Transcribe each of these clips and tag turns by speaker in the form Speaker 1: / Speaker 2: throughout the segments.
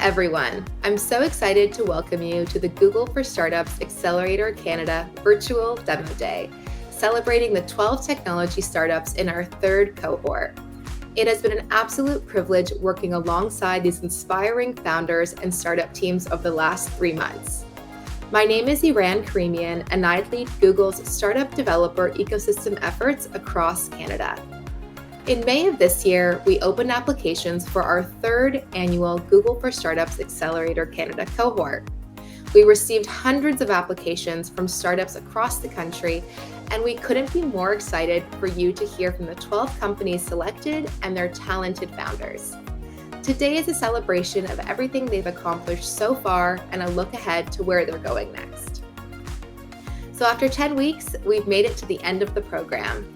Speaker 1: everyone. I'm so excited to welcome you to the Google for Startups Accelerator Canada Virtual Demo Day, celebrating the 12 technology startups in our third cohort. It has been an absolute privilege working alongside these inspiring founders and startup teams over the last 3 months. My name is Iran Karimian, and I lead Google's startup developer ecosystem efforts across Canada. In May of this year, we opened applications for our third annual Google for Startups Accelerator Canada cohort. We received hundreds of applications from startups across the country, and we couldn't be more excited for you to hear from the 12 companies selected and their talented founders. Today is a celebration of everything they've accomplished so far and a look ahead to where they're going next. So after 10 weeks, we've made it to the end of the program.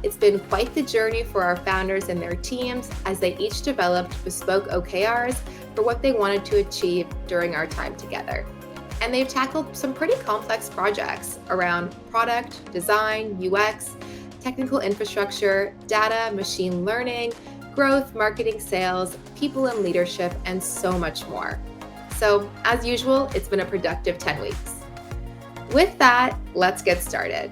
Speaker 1: It's been quite the journey for our founders and their teams as they each developed bespoke OKRs for what they wanted to achieve during our time together. And they've tackled some pretty complex projects around product, design, UX, technical infrastructure, data, machine learning, growth, marketing, sales, people and leadership, and so much more. So as usual, it's been a productive 10 weeks. With that, let's get started.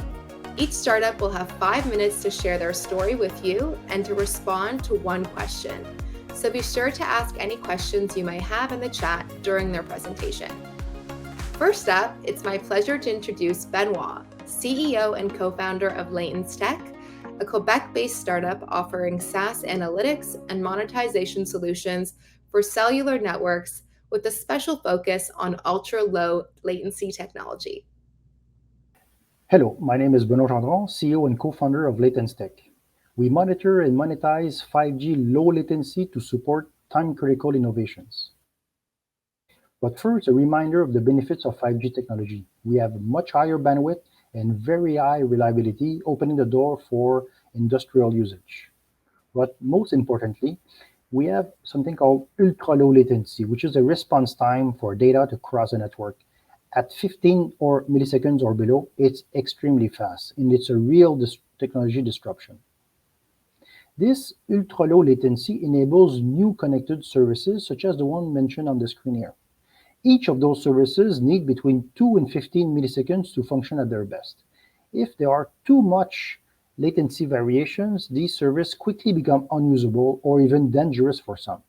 Speaker 1: Each startup will have 5 minutes to share their story with you and to respond to one question. So be sure to ask any questions you may have in the chat during their presentation. First up, it's my pleasure to introduce Benoit, CEO and co-founder of Leightons Tech, a Quebec-based startup offering SaaS analytics and monetization solutions for cellular networks with a special focus on ultra-low latency technology.
Speaker 2: Hello, my name is Benoit Gendron, CEO and co-founder of Leightons Tech. We monitor and monetize 5G low latency to support time-critical innovations. But first, a reminder of the benefits of 5G technology. We have much higher bandwidth and very high reliability, opening the door for industrial usage. But most importantly, we have something called ultra-low latency, which is a response time for data to cross a network. At 15 or milliseconds or below, it's extremely fast, and it's a real technology disruption. This ultra-low latency enables new connected services, such as the one mentioned on the screen here. Each of those services need between 2 and 15 milliseconds to function at their best. If there are too much latency variations, these services quickly become unusable or even dangerous for some.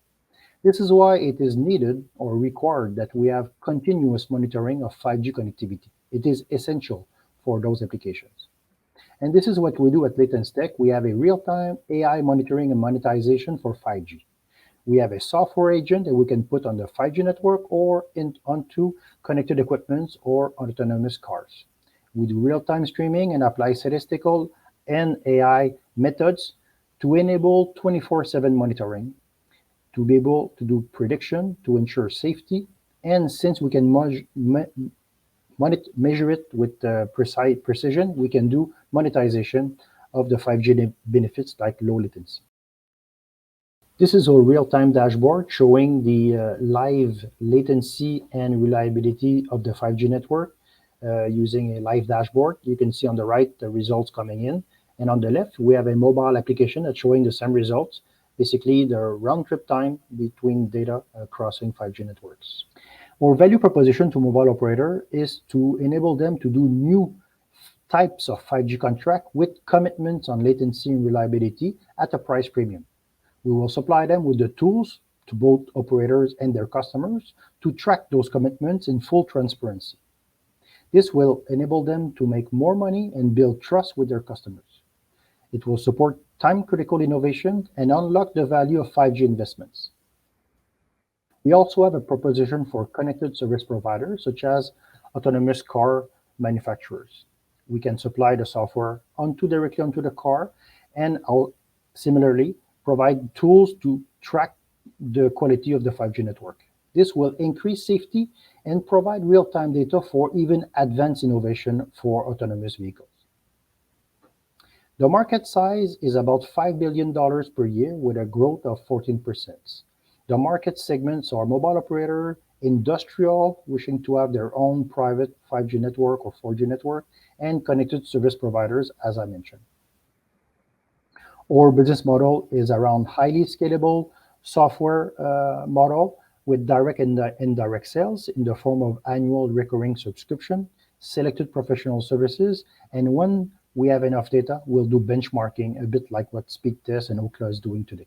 Speaker 2: This is why it is needed or required that we have continuous monitoring of 5G connectivity. It is essential for those applications. And this is what we do at Leightons Tech. We have a real-time AI monitoring and monetization for 5G. We have a software agent that we can put on the 5G network or onto connected equipments or autonomous cars. We do real-time streaming and apply statistical and AI methods to enable 24/7 monitoring, to be able to do prediction to ensure safety, and since we can measure it with precision, we can do monetization of the 5G benefits like low latency. This is a real-time dashboard showing the live latency and reliability of the 5G network using a live dashboard. You can see on the right the results coming in, and on the left we have a mobile application that's showing the same results. Basically, the round-trip time between data crossing 5G networks. Our value proposition to mobile operator is to enable them to do new types of 5G contract with commitments on latency and reliability at a price premium. We will supply them with the tools to both operators and their customers to track those commitments in full transparency. This will enable them to make more money and build trust with their customers. It will support time-critical innovation and unlock the value of 5G investments. We also have a proposition for connected service providers, such as autonomous car manufacturers. We can supply the software directly onto the car, and similarly provide tools to track the quality of the 5G network. This will increase safety and provide real-time data for even advanced innovation for autonomous vehicles. The market size is about $5 billion per year with a growth of 14%. The market segments are mobile operator, industrial, wishing to have their own private 5G network or 4G network, and connected service providers, as I mentioned. Our business model is around highly scalable software model with direct and indirect sales in the form of annual recurring subscription, selected professional services, and when we have enough data, we'll do benchmarking, a bit like what Speedtest and OrQai is doing today.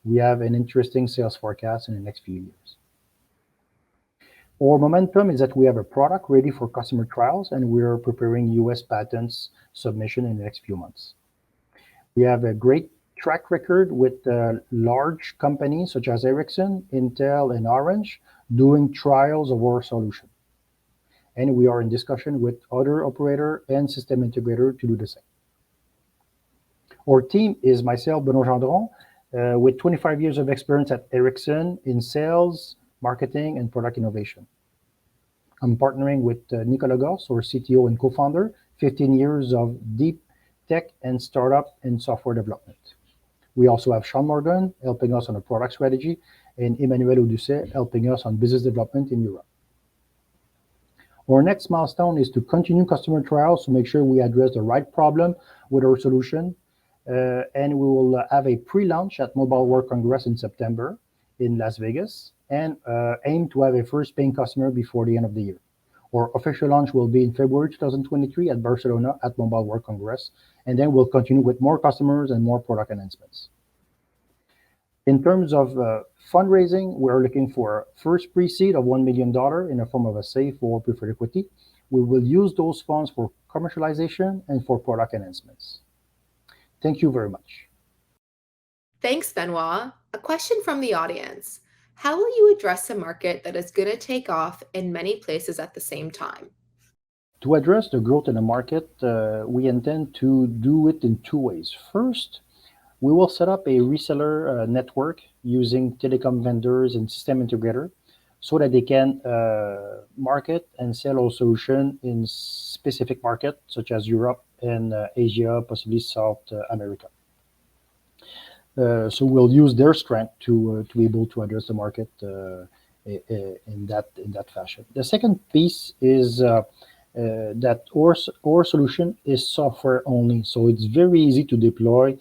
Speaker 2: We have an interesting sales forecast in the next few years. Our momentum is that we have a product ready for customer trials, and we're preparing US patents submission in the next few months. We have a great track record with large companies such as Ericsson, Intel, and Orange doing trials of our solution. And we are in discussion with other operator and system integrator to do the same. Our team is myself, Benoit Gendron, with 25 years of experience at Ericsson in sales, marketing, and product innovation. I'm partnering with Nicolas Goss, our CTO and co-founder, 15 years of deep tech and startup and software development. We also have Sean Morgan helping us on a product strategy, and Emmanuel Audusset helping us on business development in Europe. Our next milestone is to continue customer trials to make sure we address the right problem with our solution. And we will have a pre-launch at Mobile World Congress in September in Las Vegas, and aim to have a first paying customer before the end of the year. Our official launch will be in February 2023 at Barcelona at Mobile World Congress, and then we'll continue with more customers and more product announcements. In terms of fundraising, we're looking for a first pre-seed of $1 million in the form of a safe or preferred equity. We will use those funds for commercialization and for product enhancements. Thank you very much.
Speaker 1: Thanks, Benoit. A question from the audience. How will you address a market that is going to take off in many places at the same time?
Speaker 2: To address the growth in the market, we intend to do it in two ways. First, we will set up a reseller network using telecom vendors and system integrator so that they can market and sell our solution in specific markets such as Europe and Asia, possibly South America. So we'll use their strength to be able to address the market in that fashion. The second piece is that our solution is software only, so it's very easy to deploy.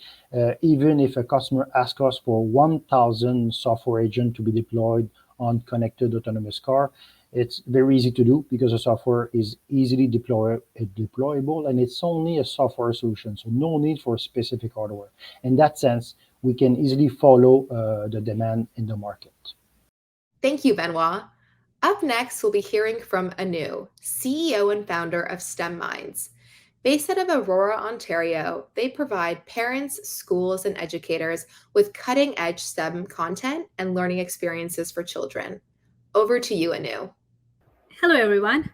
Speaker 2: Even if a customer asks us for 1,000 software agent to be deployed on connected autonomous car, it's very easy to do because the software is easily deployable, and it's only a software solution, so no need for specific hardware. In that sense, we can easily follow the demand in the market.
Speaker 1: Thank you, Benoit. Up next, we'll be hearing from Anu, CEO and founder of STEM Minds. Based out of Aurora, Ontario, they provide parents, schools, and educators with cutting-edge STEM content and learning experiences for children. Over to you, Anu.
Speaker 3: Hello, everyone.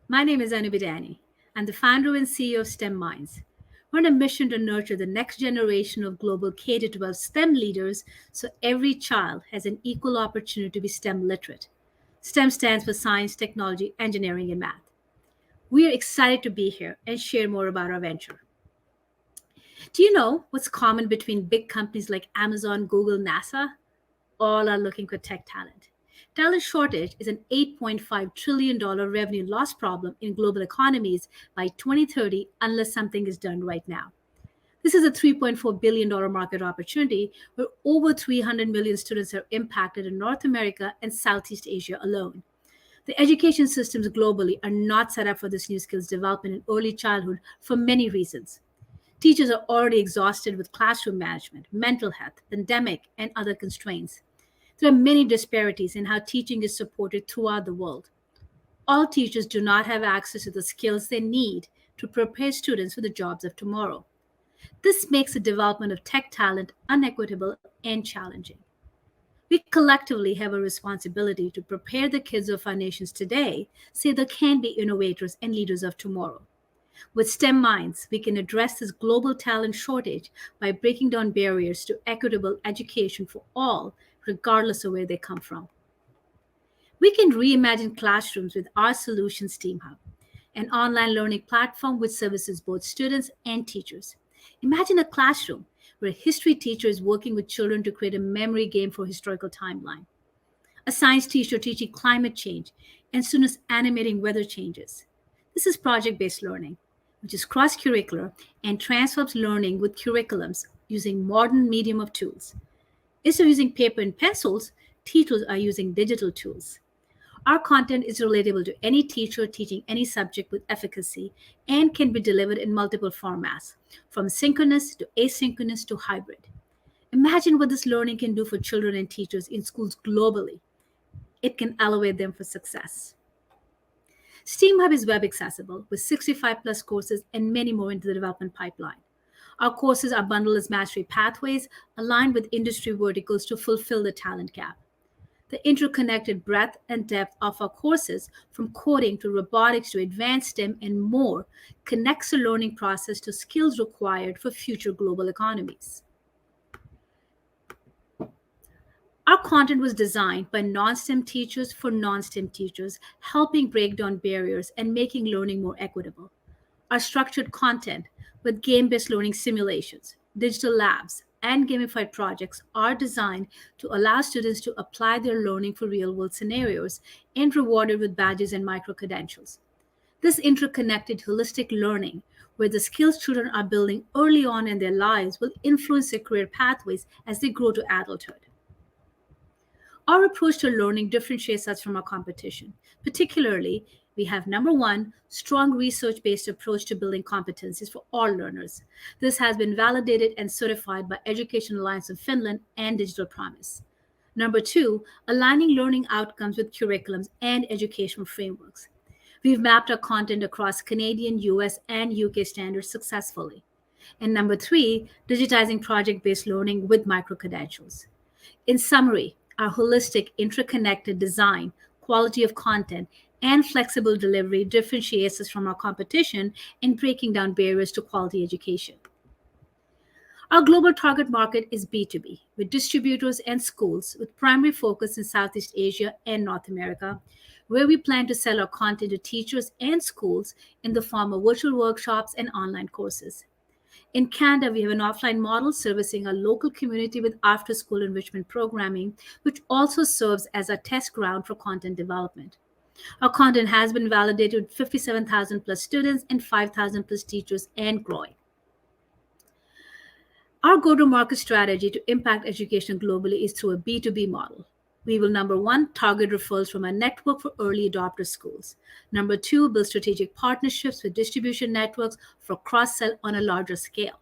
Speaker 3: My name is Anu Bidani. I'm the founder and CEO of STEM Minds. We're on a mission to nurture the next generation of global K-12 STEM leaders so every child has an equal opportunity to be STEM literate. STEM stands for science, technology, engineering, and math. We are excited to be here and share more about our venture. Do you know what's common between big companies like Amazon, Google, NASA? All are looking for tech talent. Talent shortage is an $8.5 trillion revenue loss problem in global economies by 2030 unless something is done right now. This is a $3.4 billion market opportunity where over 300 million students are impacted in North America and Southeast Asia alone. The education systems globally are not set up for this new skills development in early childhood for many reasons. Teachers are already exhausted with classroom management, mental health, pandemic, and other constraints. There are many disparities in how teaching is supported throughout the world. All teachers do not have access to the skills they need to prepare students for the jobs of tomorrow. This makes the development of tech talent unequitable and challenging. We collectively have a responsibility to prepare the kids of our nations today so they can be innovators and leaders of tomorrow. With STEM Minds, we can address this global talent shortage by breaking down barriers to equitable education for all, regardless of where they come from. We can reimagine classrooms with our Solutions Team Hub, an online learning platform which services both students and teachers. Imagine a classroom where a history teacher is working with children to create a memory game for historical timeline, a science teacher teaching climate change, and students animating weather changes. This is project-based learning, which is cross-curricular and transforms learning with curriculums using modern medium of tools. Instead of using paper and pencils, teachers are using digital tools. Our content is relatable to any teacher teaching any subject with efficacy and can be delivered in multiple formats, from synchronous to asynchronous to hybrid. Imagine what this learning can do for children and teachers in schools globally. It can elevate them for success. STEAM Hub is web accessible with 65 plus courses and many more into the development pipeline. Our courses are bundled as mastery pathways aligned with industry verticals to fulfill the talent gap. The interconnected breadth and depth of our courses, from coding to robotics to advanced STEM and more, connects the learning process to skills required for future global economies. Our content was designed by non-STEM teachers for non-STEM teachers, helping break down barriers and making learning more equitable. Our structured content with game-based learning simulations, digital labs, and gamified projects are designed to allow students to apply their learning for real-world scenarios and rewarded with badges and micro-credentials. This interconnected holistic learning, where the skills children are building early on in their lives, will influence their career pathways as they grow to adulthood. Our approach to learning differentiates us from our competition. Particularly, we have number one, strong research based approach to building competencies for all learners. This has been validated and certified by Education Alliance of Finland and Digital Promise. Number two, aligning learning outcomes with curriculums and educational frameworks. We've mapped our content across Canadian, US, and UK standards successfully. And number three, digitizing project based learning with micro credentials. In summary, our holistic, interconnected design, quality of content, and flexible delivery differentiates us from our competition in breaking down barriers to quality education. Our global target market is B2B, with distributors and schools, with primary focus in Southeast Asia and North America, where we plan to sell our content to teachers and schools in the form of virtual workshops and online courses. In Canada, we have an offline model servicing a local community with after school enrichment programming, which also serves as a test ground for content development. Our content has been validated with 57,000 plus students and 5,000 plus teachers and growing. Our go to market strategy to impact education globally is through a B2B model. We will, number one, target referrals from a network for early adopter schools. Number two, build strategic partnerships with distribution networks for cross-sell on a larger scale.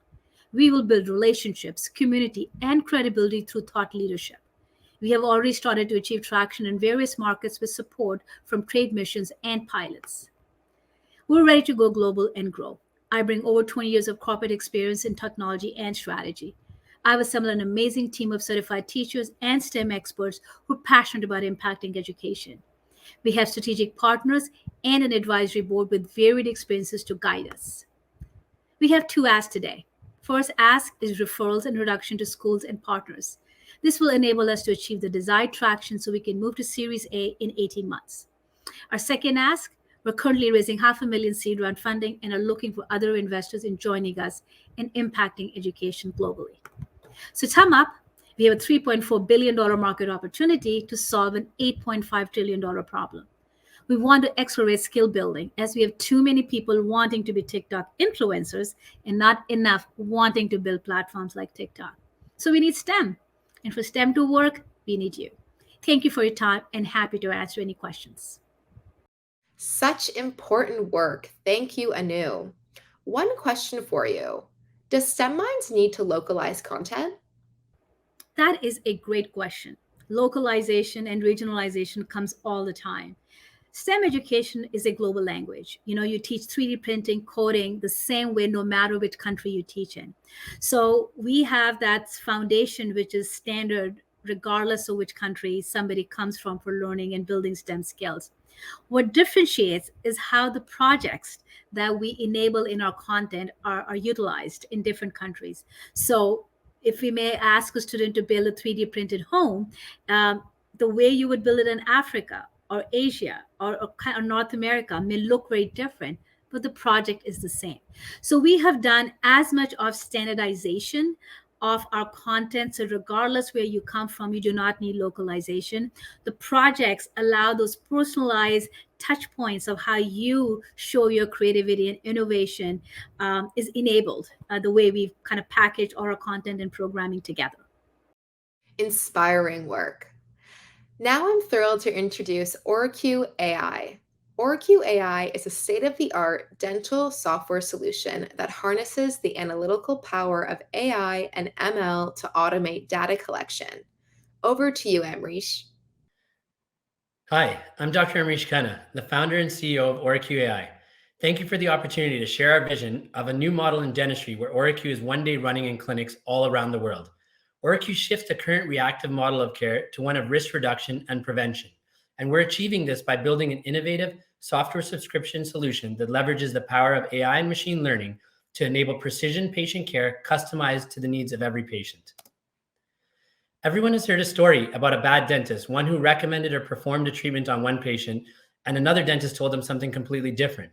Speaker 3: We will build relationships, community, and credibility through thought leadership. We have already started to achieve traction in various markets with support from trade missions and pilots. We're ready to go global and grow. I bring over 20 years of corporate experience in technology and strategy. I've assembled an amazing team of certified teachers and STEM experts who are passionate about impacting education. We have strategic partners and an advisory board with varied experiences to guide us. We have two asks today. First ask is referrals and introduction to schools and partners. This will enable us to achieve the desired traction so we can move to Series A in 18 months. Our second ask, we're currently raising $500,000 seed round funding and are looking for other investors in joining us in impacting education globally. So to sum up, we have a $3.4 billion market opportunity to solve an $8.5 trillion problem. We want to accelerate skill building as we have too many people wanting to be TikTok influencers and not enough wanting to build platforms like TikTok. So we need STEM. And for STEM to work, we need you. Thank you for your time and happy to answer any questions.
Speaker 1: Such important work. Thank you, Anu. One question for you. Does STEM Minds need to localize content?
Speaker 3: That is a great question. Localization and regionalization comes all the time. STEM education is a global language. You teach 3D printing, coding the same way no matter which country you teach in. So we have that foundation, which is standard regardless of which country somebody comes from for learning and building STEM skills. What differentiates is how the projects that we enable in our content are utilized in different countries. So if we may ask a student to build a 3D printed home, the way you would build it in Africa or Asia or North America may look very different, but the project is the same. So we have done as much of standardization of our content. So regardless where you come from, you do not need localization. The projects allow those personalized touch points of how you show your creativity and innovation is enabled the way we've kind of packaged all our content and programming together.
Speaker 1: Inspiring work. Now I'm thrilled to introduce OrQai AI. OrQai AI is a state-of-the-art dental software solution that harnesses the analytical power of AI and ML to automate data collection. Over to you, Amrish.
Speaker 4: Hi, I'm Dr. Amrish Khanna, the founder and CEO of OrQai AI. Thank you for the opportunity to share our vision of a new model in dentistry where OrQai is one day running in clinics all around the world. OrQai shifts the current reactive model of care to one of risk reduction and prevention. And we're achieving this by building an innovative software subscription solution that leverages the power of AI and machine learning to enable precision patient care customized to the needs of every patient. Everyone has heard a story about a bad dentist, one who recommended or performed a treatment on one patient, and another dentist told them something completely different.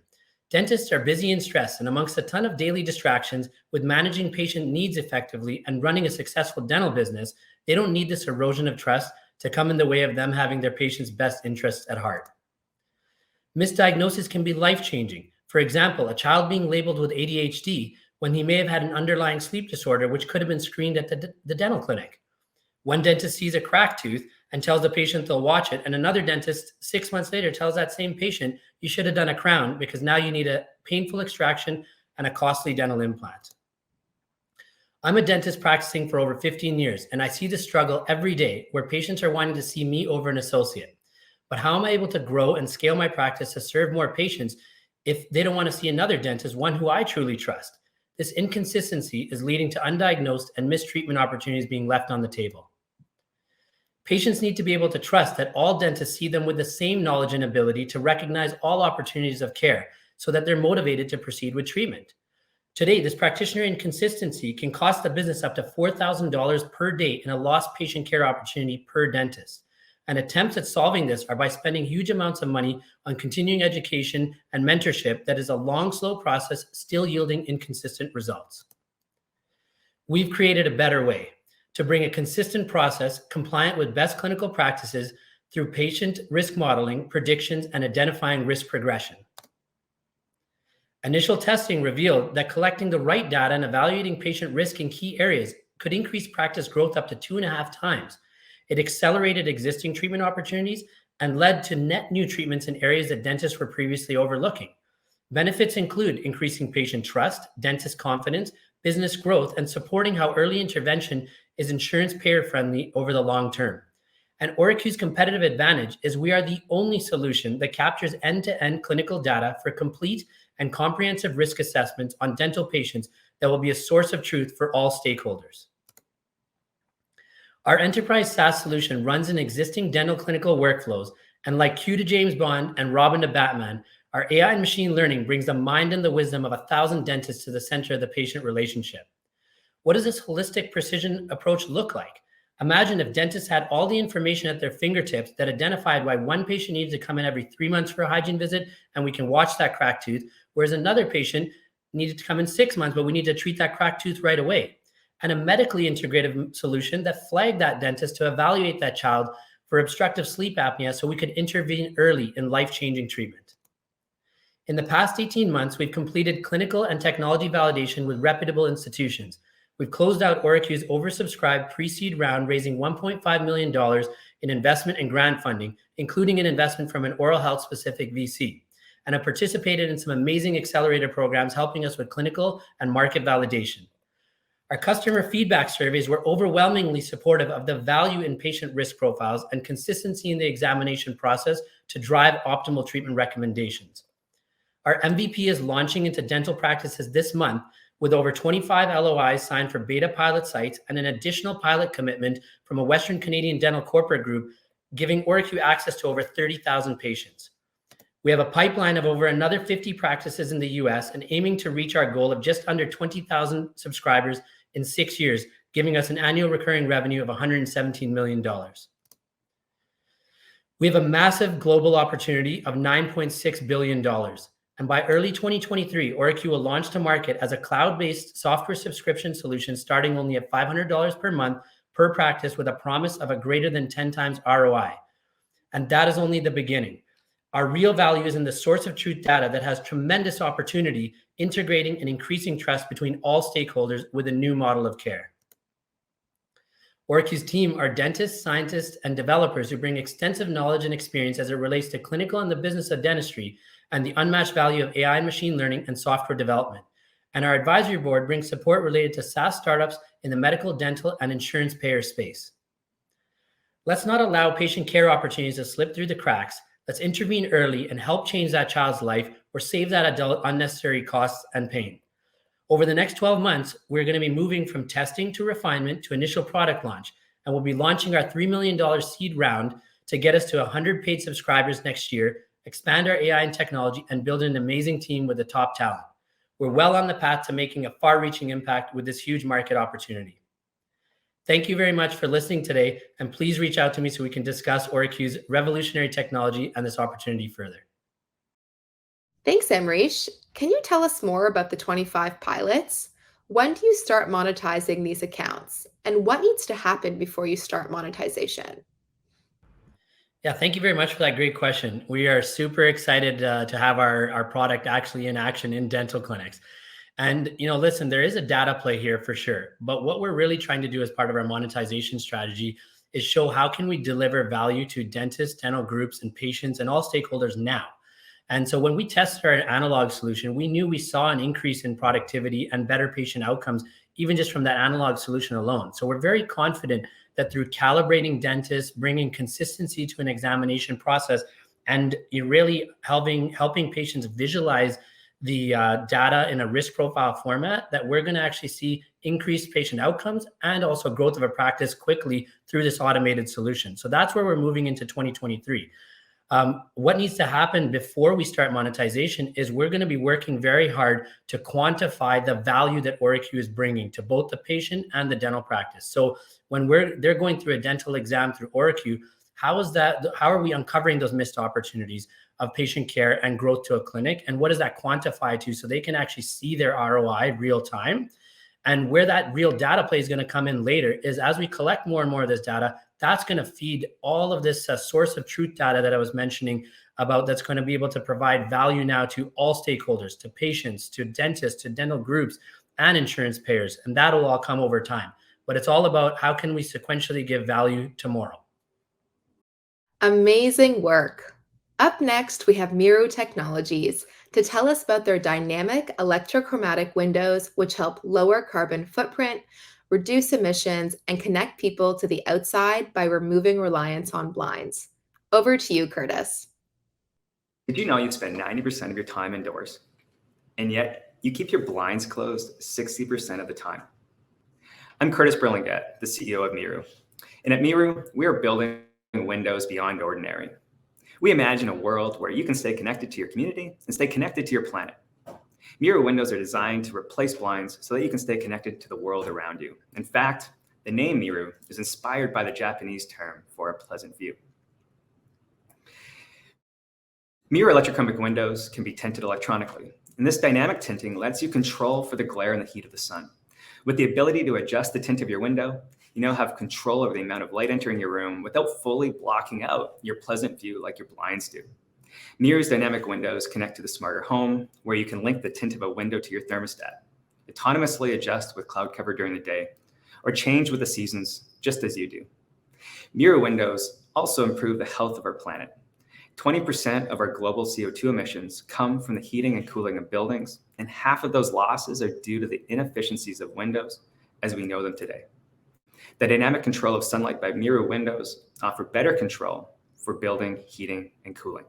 Speaker 4: Dentists are busy and stressed, and amongst a ton of daily distractions with managing patient needs effectively and running a successful dental business, they don't need this erosion of trust to come in the way of them having their patient's best interests at heart. Misdiagnosis can be life-changing. For example, a child being labeled with ADHD when he may have had an underlying sleep disorder which could have been screened at the dental clinic. One dentist sees a cracked tooth and tells the patient they'll watch it, and another dentist 6 months later tells that same patient, you should have done a crown because now you need a painful extraction and a costly dental implant. I'm a dentist practicing for over 15 years, and I see the struggle every day where patients are wanting to see me over an associate. But how am I able to grow and scale my practice to serve more patients if they don't want to see another dentist, one who I truly trust? This inconsistency is leading to undiagnosed and mistreatment opportunities being left on the table. Patients need to be able to trust that all dentists see them with the same knowledge and ability to recognize all opportunities of care so that they're motivated to proceed with treatment. Today, this practitioner inconsistency can cost the business up to $4,000 per day in a lost patient care opportunity per dentist. And attempts at solving this are by spending huge amounts of money on continuing education and mentorship that is a long, slow process, still yielding inconsistent results. We've created a better way to bring a consistent process compliant with best clinical practices through patient risk modeling, predictions, and identifying risk progression. Initial testing revealed that collecting the right data and evaluating patient risk in key areas could increase practice growth up to 2.5 times. It accelerated existing treatment opportunities and led to net new treatments in areas that dentists were previously overlooking. Benefits include increasing patient trust, dentist confidence, business growth, and supporting how early intervention is insurance payer friendly over the long term. And OrQai's competitive advantage is we are the only solution that captures end-to-end clinical data for complete and comprehensive risk assessments on dental patients that will be a source of truth for all stakeholders. Our enterprise SaaS solution runs in existing dental clinical workflows, and like Q to James Bond and Robin to Batman, our AI and machine learning brings the mind and the wisdom of 1,000 dentists to the center of the patient relationship. What does this holistic precision approach look like? Imagine if dentists had all the information at their fingertips that identified why one patient needs to come in every 3 months for a hygiene visit, and we can watch that cracked tooth, whereas another patient needed to come in 6 months, but we need to treat that cracked tooth right away. And a medically integrated solution that flagged that dentist to evaluate that child for obstructive sleep apnea so we could intervene early in life-changing treatment. In the past 18 months, we've completed clinical and technology validation with reputable institutions. We've closed out OrQai's oversubscribed pre-seed round, raising $1.5 million in investment and grant funding, including an investment from an oral health specific VC, and have participated in some amazing accelerator programs helping us with clinical and market validation. Our customer feedback surveys were overwhelmingly supportive of the value in patient risk profiles and consistency in the examination process to drive optimal treatment recommendations. Our MVP is launching into dental practices this month with over 25 LOIs signed for beta pilot sites and an additional pilot commitment from a Western Canadian dental corporate group, giving OrQai access to over 30,000 patients. We have a pipeline of over another 50 practices in the US and aiming to reach our goal of just under 20,000 subscribers in 6 years, giving us an annual recurring revenue of $117 million. We have a massive global opportunity of $9.6 billion. And by early 2023, OrQai will launch to market as a cloud-based software subscription solution starting only at $500 per month per practice with a promise of a greater than 10 times ROI. And that is only the beginning. Our real value is in the source of truth data that has tremendous opportunity integrating and increasing trust between all stakeholders with a new model of care. OrQ's team are dentists, scientists, and developers who bring extensive knowledge and experience as it relates to clinical and the business of dentistry and the unmatched value of AI, machine learning, and software development. And our advisory board brings support related to SaaS startups in the medical, dental, and insurance payer space. Let's not allow patient care opportunities to slip through the cracks. Let's intervene early and help change that child's life or save that adult unnecessary costs and pain. Over the next 12 months, we're going to be moving from testing to refinement to initial product launch, and we'll be launching our $3 million seed round to get us to 100 paid subscribers next year, expand our AI and technology, and build an amazing team with the top talent. We're well on the path to making a far-reaching impact with this huge market opportunity. Thank you very much for listening today, and please reach out to me so we can discuss OrQ's revolutionary technology and this opportunity further.
Speaker 1: Thanks, Amrish. Can you tell us more about the 25 pilots? When do you start monetizing these accounts? And what needs to happen before you start monetization?
Speaker 4: Yeah, thank you very much for that great question. We are super excited to have our product actually in action in dental clinics. And, listen, there is a data play here for sure. But what we're really trying to do as part of our monetization strategy is show how can we deliver value to dentists, dental groups, and patients and all stakeholders now. And so when we tested our analog solution, we knew we saw an increase in productivity and better patient outcomes, even just from that analog solution alone. So we're very confident that through calibrating dentists, bringing consistency to an examination process, and really helping patients visualize the data in a risk profile format, that we're going to actually see increased patient outcomes and also growth of a practice quickly through this automated solution. So that's where we're moving into 2023. What needs to happen before we start monetization is we're going to be working very hard to quantify the value that OrQ is bringing to both the patient and the dental practice. So when they're going through a dental exam through OrQ, how are we uncovering those missed opportunities of patient care and growth to a clinic? And what does that quantify to so they can actually see their ROI real time? And where that real data play is going to come in later is as we collect more and more of this data, that's going to feed all of this source of truth data that I was mentioning about, that's going to be able to provide value now to all stakeholders, to patients, to dentists, to dental groups, and insurance payers. And that'll all come over time. But it's all about how can we sequentially give value tomorrow.
Speaker 1: Amazing work. Up next, we have Miro Technologies to tell us about their dynamic electrochromatic windows, which help lower carbon footprint, reduce emissions, and connect people to the outside by removing reliance on blinds. Over to you, Curtis.
Speaker 5: Did you know you spend 90% of your time indoors, and yet you keep your blinds closed 60% of the time? I'm Curtis Burlingame, the CEO of Miro. And at Miro, we are building windows beyond ordinary. We imagine a world where you can stay connected to your community and stay connected to your planet. Miro windows are designed to replace blinds so that you can stay connected to the world around you. In fact, the name Miro is inspired by the Japanese term for a pleasant view. Miro electrochromic windows can be tinted electronically, and this dynamic tinting lets you control for the glare and the heat of the sun. With the ability to adjust the tint of your window, you now have control over the amount of light entering your room without fully blocking out your pleasant view like your blinds do. Miro's dynamic windows connect to the smarter home, where you can link the tint of a window to your thermostat, autonomously adjust with cloud cover during the day, or change with the seasons, just as you do. Miro windows also improve the health of our planet. 20% of our global CO2 emissions come from the heating and cooling of buildings, and half of those losses are due to the inefficiencies of windows as we know them today. The dynamic control of sunlight by Miro windows offer better control for building, heating, and cooling.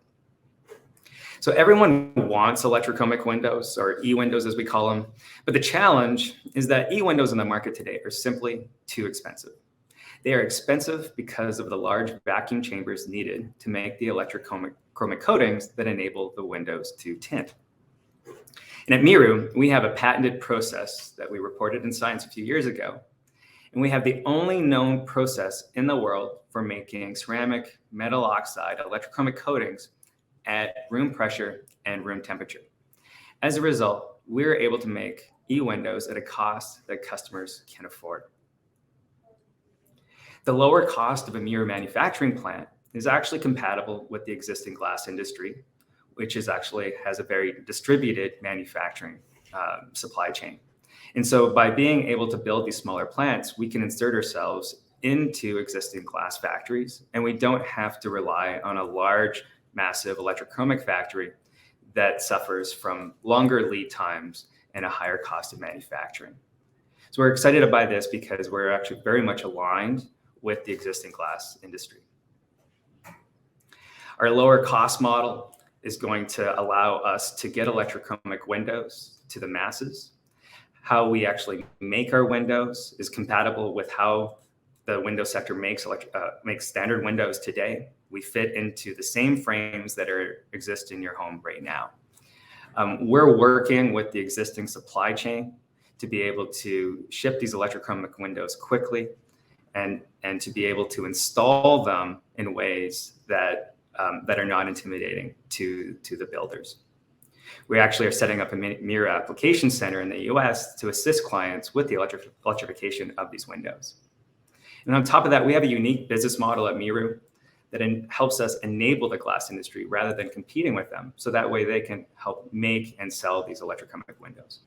Speaker 5: So everyone wants electrochromic windows, or e-windows as we call them, but the challenge is that e-windows in the market today are simply too expensive. They are expensive because of the large vacuum chambers needed to make the electrochromic coatings that enable the windows to tint. And at Miro, we have a patented process that we reported in Science a few years ago. And we have the only known process in the world for making ceramic metal oxide electrochromic coatings at room pressure and room temperature. As a result, we're able to make e-windows at a cost that customers can afford. The lower cost of a Miro manufacturing plant is actually compatible with the existing glass industry, which has a very distributed manufacturing supply chain. And so by being able to build these smaller plants, we can insert ourselves into existing glass factories, and we don't have to rely on a large, massive electrochromic factory that suffers from longer lead times and a higher cost of manufacturing. So we're excited about this because we're actually very much aligned with the existing glass industry. Our lower cost model is going to allow us to get electrochromic windows to the masses. How we actually make our windows is compatible with how the window sector makes standard windows today. We fit into the same frames that exist in your home right now. We're working with the existing supply chain to be able to ship these electrochromic windows quickly and to be able to install them in ways that are not intimidating to the builders. We actually are setting up a Miro application center in the US to assist clients with the electrification of these windows. And on top of that, we have a unique business model at Miro that helps us enable the glass industry rather than competing with them. So that way they can help make and sell these electrochromic windows.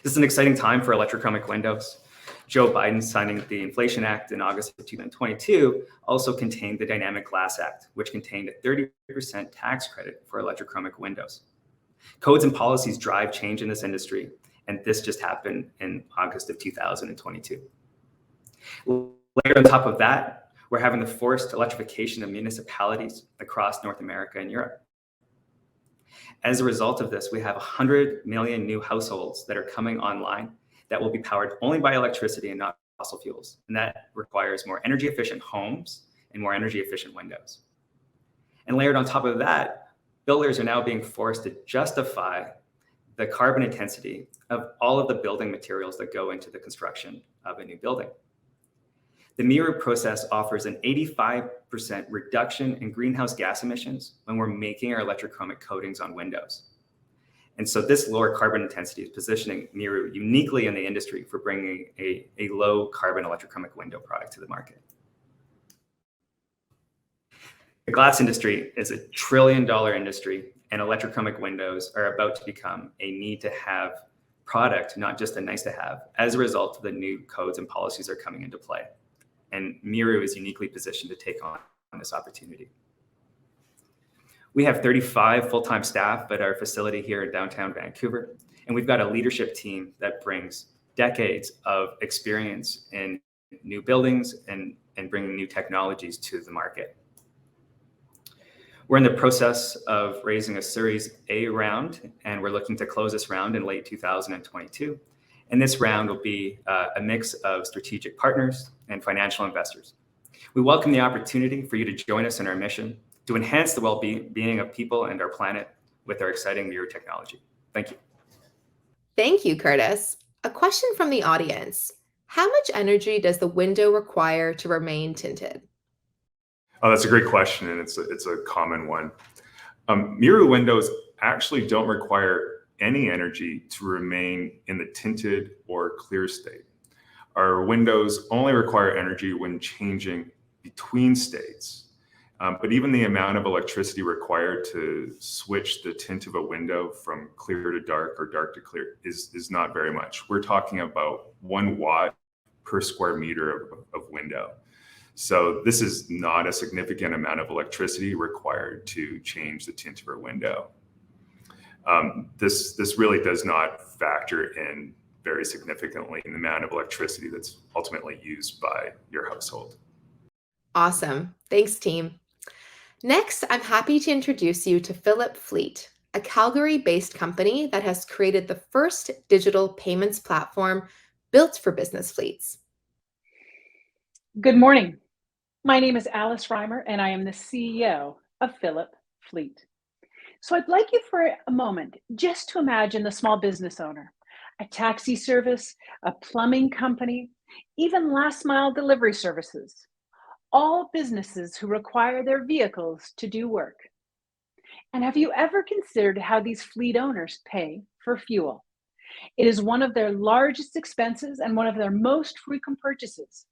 Speaker 5: This is an exciting time for electrochromic windows. Joe Biden signing the Inflation Act in August of 2022 also contained the Dynamic Glass Act, which contained a 30% tax credit for electrochromic windows. Codes and policies drive change in this industry, and this just happened in August of 2022. Later on top of that, we're having the forced electrification of municipalities across North America and Europe. As a result of this, we have 100 million new households that are coming online that will be powered only by electricity and not fossil fuels. And that requires more energy efficient homes and more energy efficient windows. And layered on top of that, builders are now being forced to justify the carbon intensity of all of the building materials that go into the construction of a new building. The Miro process offers an 85% reduction in greenhouse gas emissions when we're making our electrochromic coatings on windows. And so this lower carbon intensity is positioning Miro uniquely in the industry for bringing a low carbon electrochromic window product to the market. The glass industry is a $1 trillion industry, and electrochromic windows are about to become a need to have product, not just a nice to have, as a result of the new codes and policies are coming into play. And Miro is uniquely positioned to take on this opportunity. We have 35 full-time staff at our facility here in downtown Vancouver, and we've got a leadership team that brings decades of experience in new buildings and bringing new technologies to the market. We're in the process of raising a Series A round, and we're looking to close this round in late 2022. And this round will be a mix of strategic partners and financial investors. We welcome the opportunity for you to join us in our mission to enhance the well-being of people and our planet with our exciting Miro technology. Thank you.
Speaker 1: Thank you, Curtis. A question from the audience. How much energy does the window require to remain tinted?
Speaker 6: Oh, that's a great question, and it's a common one. Miro windows actually don't require any energy to remain in the tinted or clear state. Our windows only require energy when changing between states. But even the amount of electricity required to switch the tint of a window from clear to dark or dark to clear is not very much. We're talking about 1 watt per square meter of window. So this is not a significant amount of electricity required to change the tint of our window. This really does not factor in very significantly in the amount of electricity that's ultimately used by your household.
Speaker 1: Awesome. Thanks, team. Next, I'm happy to introduce you to Philip Fleet, a Calgary-based company that has created the first digital payments platform built for business fleets.
Speaker 7: Good morning. My name is Alice Reimer, and I am the CEO of Philip Fleet. So I'd like you for a moment just to imagine the small business owner, a taxi service, a plumbing company, even last mile delivery services, all businesses who require their vehicles to do work. And have you ever considered how these fleet owners pay for fuel? It is one of their largest expenses and one of their most frequent purchases.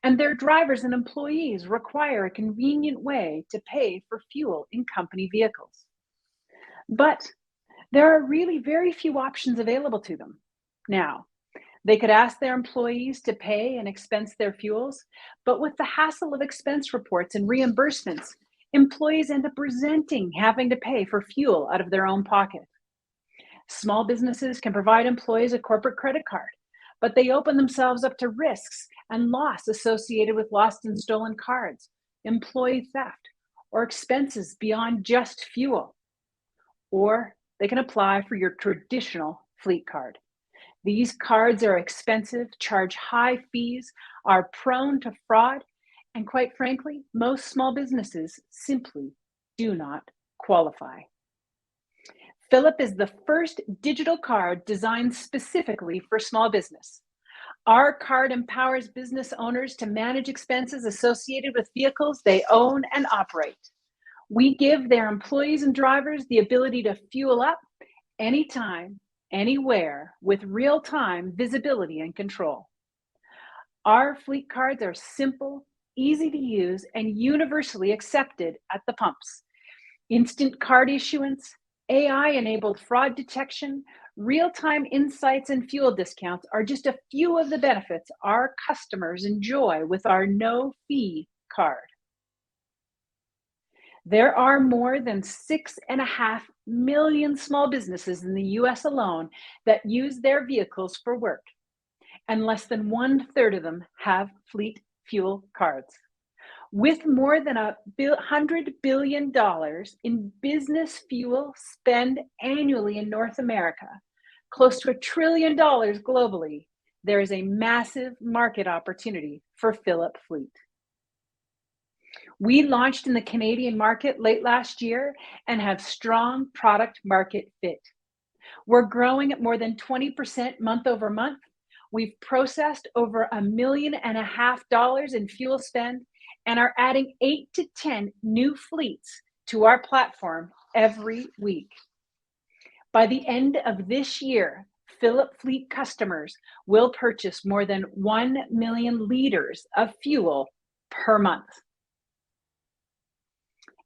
Speaker 7: And their drivers and employees require a convenient way to pay for fuel in company vehicles. But there are really very few options available to them. Now, They could ask their employees to pay and expense their fuels, but with the hassle of expense reports and reimbursements, employees end up resenting having to pay for fuel out of their own pocket. Small businesses can provide employees a corporate credit card, but they open themselves up to risks and loss associated with lost and stolen cards, employee theft, or expenses beyond just fuel. Or they can apply for your traditional fleet card. These cards are expensive, charge high fees, are prone to fraud, and quite frankly, most small businesses simply do not qualify. Philip is the first digital card designed specifically for small business. Our card empowers business owners to manage expenses associated with vehicles they own and operate. We give their employees and drivers the ability to fuel up anytime, anywhere, with real-time visibility and control. Our fleet cards are simple, easy to use, and universally accepted at the pumps. Instant card issuance, AI-enabled fraud detection, real-time insights, and fuel discounts are just a few of the benefits our customers enjoy with our no-fee card. There are more than 6.5 million small businesses in the US alone that use their vehicles for work, and less than 1/3 of them have fleet fuel cards. With more than $100 billion in business fuel spend annually in North America, close to $1 trillion globally, there is a massive market opportunity for Philip Fleet. We launched in the Canadian market late last year and have strong product market fit. We're growing at more than 20% month over month. We've processed over $1.5 million in fuel spend and are adding 8 to 10 new fleets to our platform every week. By the end of this year, Philip Fleet customers will purchase more than 1 million liters of fuel per month.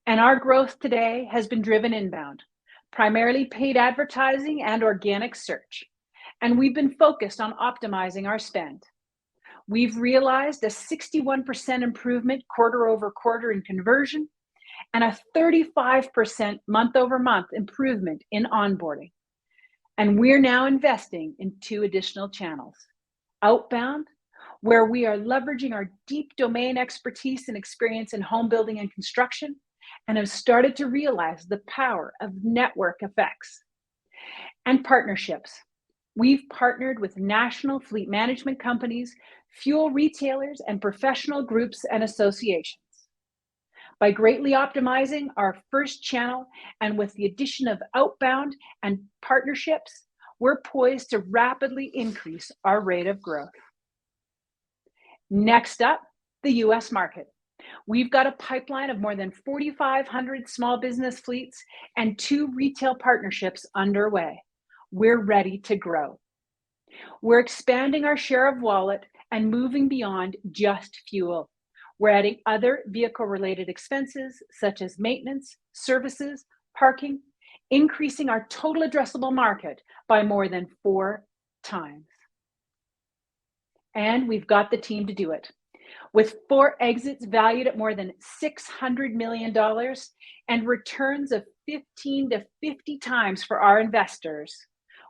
Speaker 7: And our growth today has been driven inbound, primarily paid advertising and organic search. And we've been focused on optimizing our spend. We've realized a 61% improvement quarter over quarter in conversion and a 35% month over month improvement in onboarding. And we're now investing in 2 additional channels. Outbound, where we are leveraging our deep domain expertise and experience in home building and construction, and have started to realize the power of network effects. And partnerships. We've partnered with national fleet management companies, fuel retailers, and professional groups and associations. By greatly optimizing our first channel and with the addition of outbound and partnerships, we're poised to rapidly increase our rate of growth. Next up, the US market. We've got a pipeline of more than 4,500 small business fleets and 2 retail partnerships underway. We're ready to grow. We're expanding our share of wallet and moving beyond just fuel. We're adding other vehicle-related expenses such as maintenance, services, parking, increasing our total addressable market by more than 4 times. And we've got the team to do it. With 4 exits valued at more than $600 million and returns of 15 to 50 times for our investors,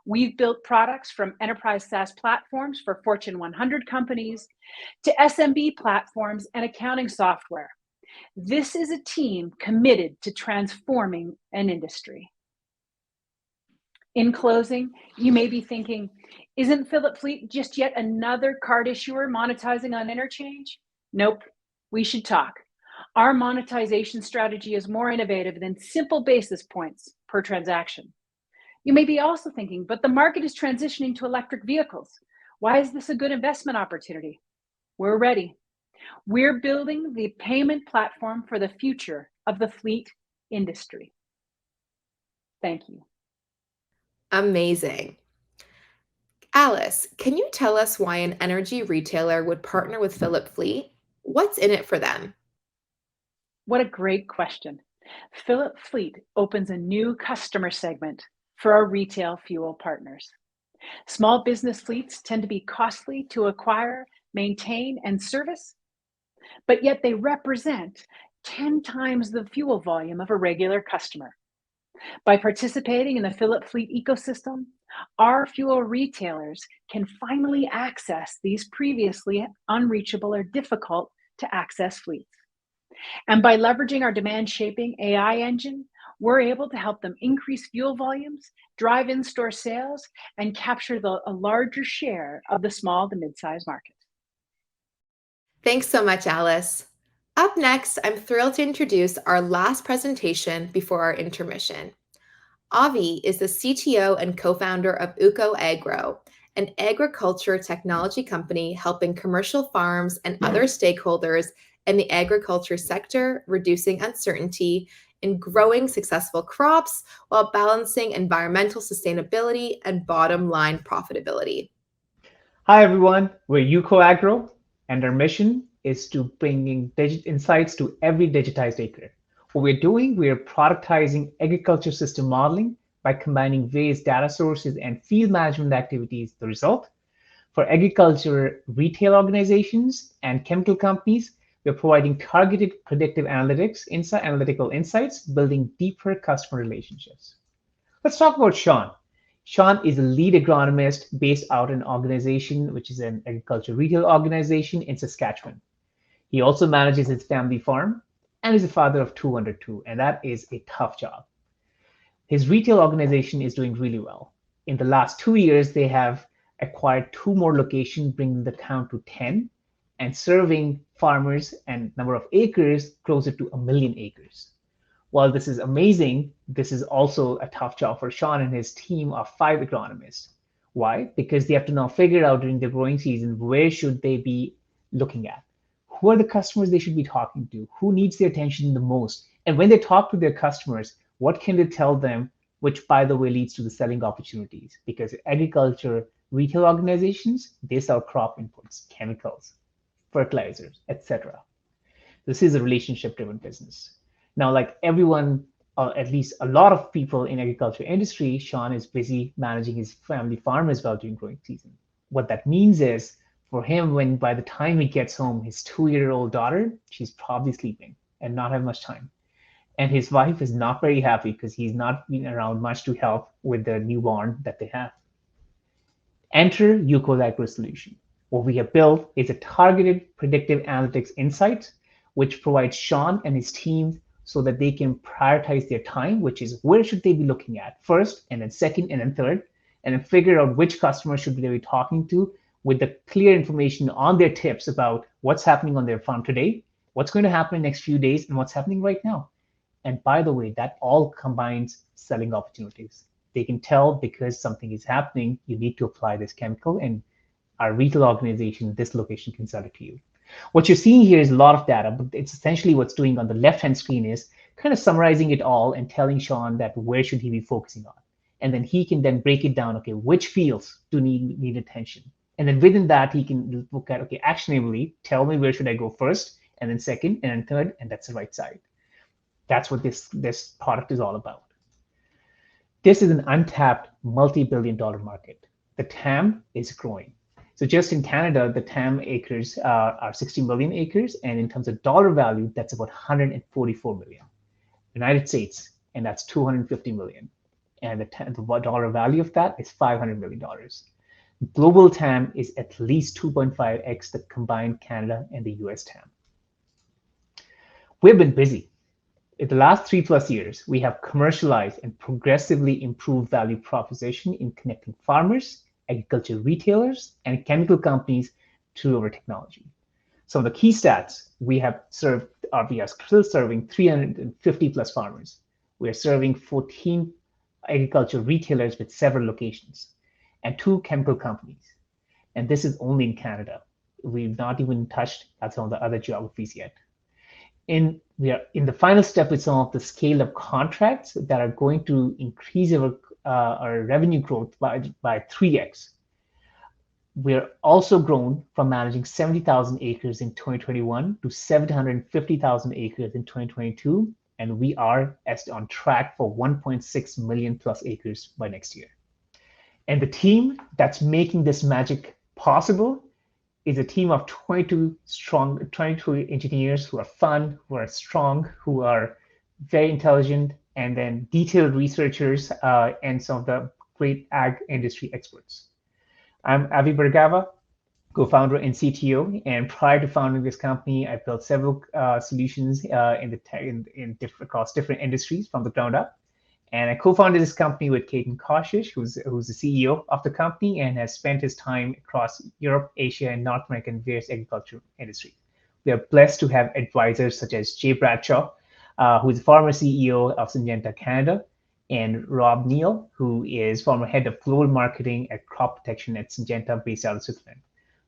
Speaker 7: we've built products from enterprise SaaS platforms for Fortune 100 companies to SMB platforms and accounting software. This is a team committed to transforming an industry. In closing, you may be thinking, isn't Philip Fleet just yet another card issuer monetizing on interchange? Nope, we should talk. Our monetization strategy is more innovative than simple basis points per transaction. You may be also thinking, but the market is transitioning to electric vehicles. Why is this a good investment opportunity? We're ready. We're building the payment platform for the future of the fleet industry. Thank you.
Speaker 1: Amazing. Alice, can you tell us why an energy retailer would partner with Philip Fleet? What's in it for them?
Speaker 7: What a great question. Philip Fleet opens a new customer segment for our retail fuel partners. Small business fleets tend to be costly to acquire, maintain, and service, but yet they represent 10 times the fuel volume of a regular customer. By participating in the Philip fleet ecosystem, our fuel retailers can finally access these previously unreachable or difficult to access fleets. And by leveraging our demand shaping AI engine, we're able to help them increase fuel volumes, drive in-store sales, and capture a larger share of the small to mid-sized market.
Speaker 1: Thanks so much, Alice. Up next, I'm thrilled to introduce our last presentation before our intermission. Avi is the CTO and co-founder of UCO Aggro, an agriculture technology company helping commercial farms and other stakeholders in the agriculture sector reducing uncertainty in growing successful crops while balancing environmental sustainability and bottom line profitability.
Speaker 8: Hi everyone, we're UCO Aggro, and our mission is to bringing insights to every digitized acre. What we're doing, we're productizing agriculture system modeling by combining various data sources and field management activities. The result, for agriculture retail organizations and chemical companies, we're providing targeted predictive analytical insights, building deeper customer relationships. Let's talk about Sean. Sean is a lead agronomist based out in an organization, which is an agriculture retail organization in Saskatchewan. He also manages his family farm and is a father of two under two, and that is a tough job. His retail organization is doing really well. In the last 2 years, they have acquired 2 more locations, bringing the count to 10, and serving farmers and number of acres closer to 1 million acres. While this is amazing, this is also a tough job for Sean and his team of 5 agronomists. Why? Because they have to now figure out during the growing season, where should they be looking at? Who are the customers they should be talking to? Who needs their attention the most? And when they talk to their customers, what can they tell them, which by the way leads to the selling opportunities? Because agriculture retail organizations, they sell crop inputs, chemicals, fertilizers, etc. This is a relationship-driven business. Now, like everyone, or at least a lot of people in agriculture industry, Sean is busy managing his family farm as well during growing season. What that means is, for him, when by the time he gets home, his 2-year-old daughter, she's probably sleeping and not have much time. And his wife is not very happy because he's not been around much to help with the newborn that they have. Enter UCO Aggro solution. What we have built is a targeted predictive analytics insight, which provides Sean and his team so that they can prioritize their time, which is where should they be looking at first, and then second, and then third, and then figure out which customers should they be talking to with the clear information on their tips about what's happening on their farm today, what's going to happen in the next few days, and what's happening right now. And by the way, that all combines selling opportunities. They can tell because something is happening, you need to apply this chemical, and our retail organization, this location can sell it to you. What you're seeing here is a lot of data, but it's essentially what's doing on the left-hand screen is kind of summarizing it all and telling Sean that where should he be focusing on. And then he can then break it down, okay, which fields do need attention? And then within that, he can look at, okay, actionably, tell me where should I go first, and then second, and then third, and that's the right side. That's what this product is all about. This is an untapped multi-billion-dollar market. The TAM is growing. So just in Canada, the TAM acres are 60 million acres, and in terms of dollar value, that's about 144 million. United States, and that's 250 million. And the dollar value of that is $500 million. Global TAM is at least 2.5x the combined Canada and the US TAM. We've been busy. In the last 3+ years, we have commercialized and progressively improved value proposition in connecting farmers, agriculture retailers, and chemical companies to our technology. Some of the key stats we have served, we are still serving 350+ farmers. We are serving 14 agriculture retailers with several locations and 2 chemical companies. And this is only in Canada. We've not even touched at some of the other geographies yet. We are in the final step with some of the scale of contracts that are going to increase our revenue growth by 3x. We're also grown from managing 70,000 acres in 2021 to 750,000 acres in 2022, and we are on track for 1.6 million+ acres by next year. And the team that's making this magic possible is a team of 22 engineers who are fun, who are strong, who are very intelligent, and then detailed researchers and some of the great ag industry experts. I'm Avi Bergava, co-founder and CTO, and prior to founding this company, I built several solutions across different industries from the ground up. And I co-founded this company with Caden Koshish, who's the CEO of the company and has spent his time across Europe, Asia, and North America in various agriculture industries. We are blessed to have advisors such as Jay Bradshaw, who is the former CEO of Syngenta Canada, and Rob Neal, who is former head of global marketing at crop protection at Syngenta, based out of Switzerland.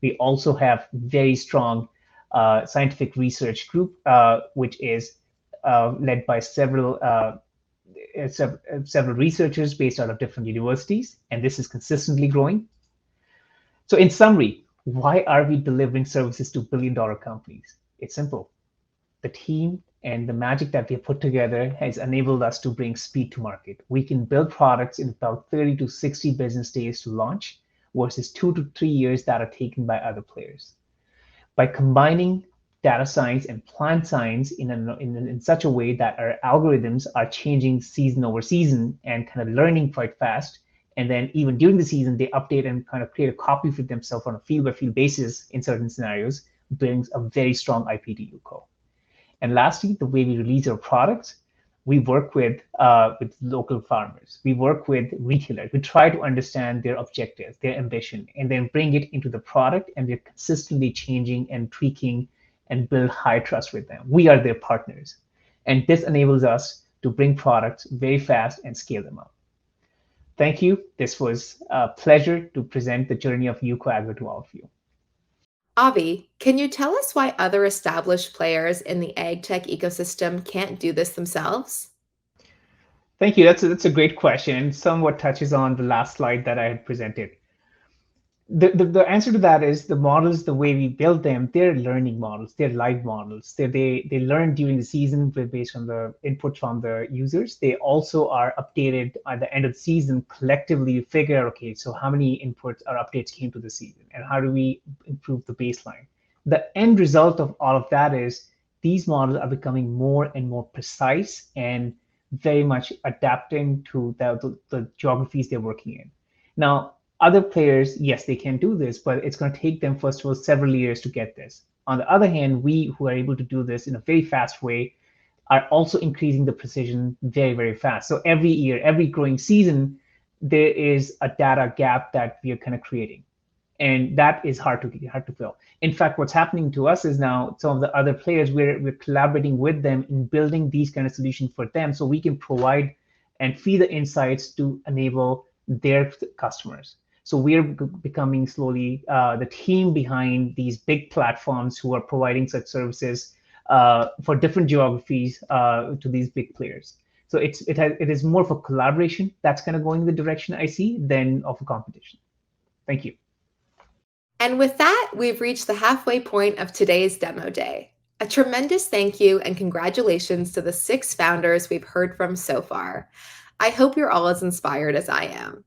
Speaker 8: We also have very strong scientific research group, which is led by several researchers based out of different universities, and this is consistently growing. So in summary, why are we delivering services to billion-dollar companies? It's simple. The team and the magic that we have put together has enabled us to bring speed to market. We can build products in about 30 to 60 business days to launch versus 2 to 3 years that are taken by other players. By combining data science and plant science in such a way that our algorithms are changing season over season and kind of learning quite fast. And then even during the season, they update and kind of create a copy for themselves on a field by field basis in certain scenarios, brings a very strong IP to UCO. And lastly, the way we release our products, we work with local farmers. We work with retailers. We try to understand their objectives, their ambition, and then bring it into the product. And we're consistently changing and tweaking and build high trust with them. We are their partners. And this enables us to bring products very fast and scale them up. Thank you. This was a pleasure to present the journey of UCO Aggro to all of you.
Speaker 1: Avi, can you tell us why other established players in the ag tech ecosystem can't do this themselves?
Speaker 8: Thank you. That's a great question, and somewhat touches on the last slide that I had presented. The answer to that is the models, the way we build them, they're learning models, they're live models. They learn during the season based on the input from the users. They also are updated at the end of the season collectively to figure out, okay, so how many inputs or updates came to the season and how do we improve the baseline? The end result of all of that is these models are becoming more and more precise and very much adapting to the geographies they're working in. Now, other players, yes, they can do this, but it's going to take them, first of all, several years to get this. On the other hand, we who are able to do this in a very fast way are also increasing the precision very, very fast. So every year, every growing season, there is a data gap that we are kind of creating. And that is hard to fill. In fact, what's happening to us is now some of the other players, we're collaborating with them in building these kind of solutions for them so we can provide and feed the insights to enable their customers. So we're becoming slowly the team behind these big platforms who are providing such services for different geographies to these big players. So it is more of a collaboration that's kind of going in the direction I see than of a competition. Thank you.
Speaker 1: And with that, we've reached the halfway point of today's demo day. A tremendous thank you and congratulations to the 6 founders we've heard from so far. I hope you're all as inspired as I am.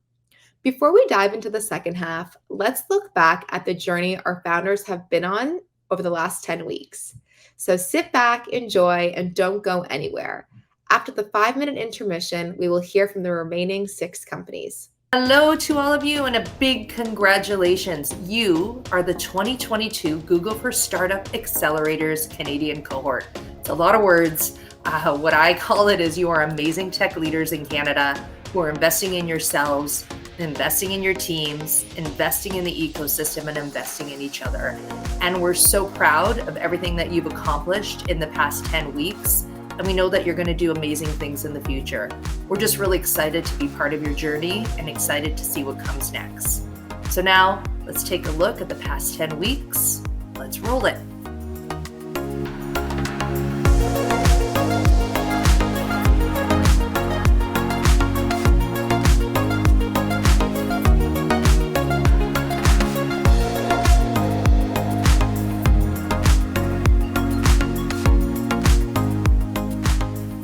Speaker 1: Before we dive into the second half, let's look back at the journey our founders have been on over the last 10 weeks. So sit back, enjoy, and don't go anywhere. After the 5-minute intermission, we will hear from the remaining 6 companies. Hello to all of you and a big congratulations. You are the 2022 Google for Startup Accelerators Canadian cohort. It's a lot of words. What I call it is you are amazing tech leaders in Canada who are investing in yourselves, investing in your teams, investing in the ecosystem, and investing in each other. And we're so proud of everything that you've accomplished in the past 10 weeks. And we know that you're going to do amazing things in the future. We're just really excited to be part of your journey and excited to see what comes next. So now let's take a look at the past 10 weeks. Let's roll it.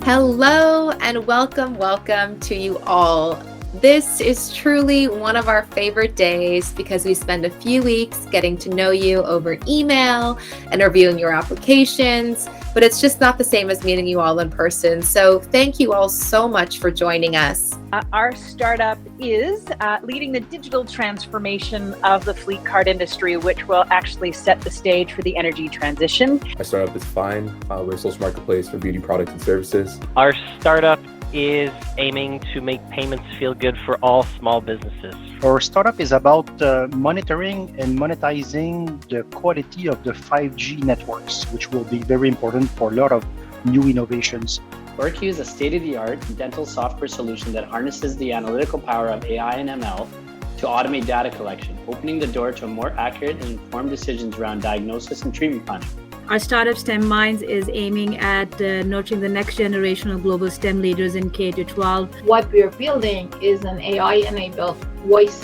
Speaker 1: Hello and welcome to you all. This is truly one of our favorite days because we spend a few weeks getting to know you over email and reviewing your applications, but it's just not the same as meeting you all in person. So thank you all so much for joining us.
Speaker 7: Our startup is leading the digital transformation of the fleet card industry, which will actually set the stage for the energy transition.
Speaker 9: Our startup is Fine. We're a social marketplace for beauty products and services.
Speaker 10: Our startup is aiming to make payments feel good for all small businesses.
Speaker 2: Our startup is about monitoring and monetizing the quality of the 5G networks, which will be very important for a lot of new innovations.
Speaker 11: OrQai is a state-of-the-art dental software solution that harnesses the analytical power of AI and ML to automate data collection, opening the door to more accurate and informed decisions around diagnosis and treatment planning.
Speaker 3: Our startup STEM Minds is aiming at nurturing the next generation of global STEM leaders in K-12.
Speaker 12: What we are building is an AI-enabled voice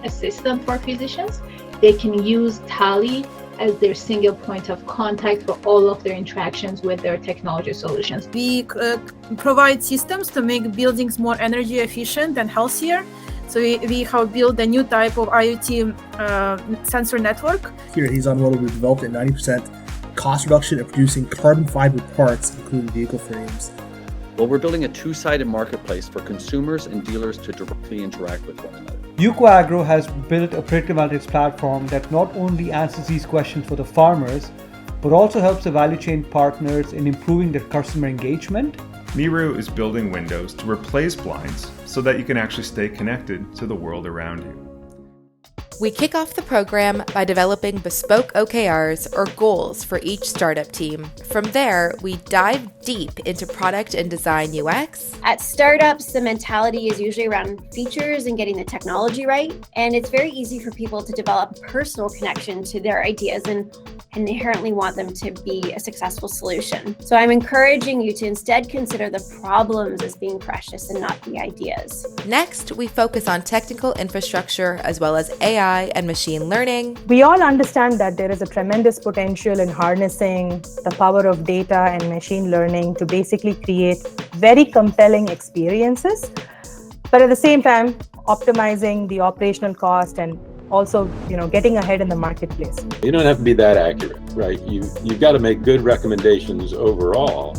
Speaker 12: assistant for physicians. They can use Tally as their single point of contact for all of their interactions with their technology solutions.
Speaker 13: We provide systems to make buildings more energy efficient and healthier. So we have built a new type of IoT sensor network.
Speaker 14: Here at He's on World, we've developed a 90% cost reduction of producing carbon fiber parts, including vehicle frames.
Speaker 15: Well, we're building a two-sided marketplace for consumers and dealers to directly interact with one another.
Speaker 16: UCO Aggro has built a predictive analytics platform that not only answers these questions for the farmers, but also helps the value chain partners in improving their customer engagement.
Speaker 6: Miro is building windows to replace blinds so that you can actually stay connected to the world around you.
Speaker 1: We kick off the program by developing bespoke OKRs or goals for each startup team. From there, we dive deep into product and design UX.
Speaker 17: At startups, the mentality is usually around features and getting the technology right. And it's very easy for people to develop a personal connection to their ideas and inherently want them to be a successful solution. So I'm encouraging you to instead consider the problems as being precious and not the ideas.
Speaker 1: Next, we focus on technical infrastructure as well as AI and machine learning.
Speaker 18: We all understand that there is a tremendous potential in harnessing the power of data and machine learning to basically create very compelling experiences, but at the same time, optimizing the operational cost and also, getting ahead in the marketplace.
Speaker 19: You don't have to be that accurate, right? You've got to make good recommendations overall,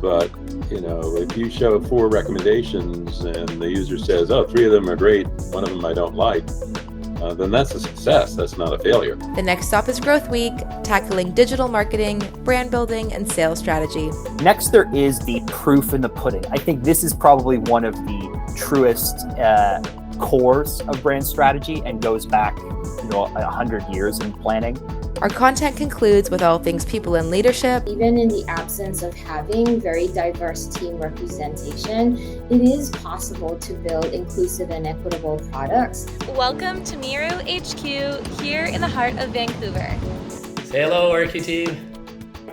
Speaker 19: but if you show 4 recommendations and the user says, oh, 3 of them are great, 1 of them I don't like, then that's a success. That's not a failure.
Speaker 1: The next stop is Growth Week, tackling digital marketing, brand building, and sales strategy.
Speaker 20: Next, there is the proof in the pudding. I think this is probably one of the truest cores of brand strategy and goes back 100 years in planning.
Speaker 1: Our content concludes with all things people in leadership.
Speaker 21: Even in the absence of having very diverse team representation, it is possible to build inclusive and equitable products.
Speaker 22: Welcome to Miro HQ here in the heart of Vancouver.
Speaker 4: Say hello, OrQai team.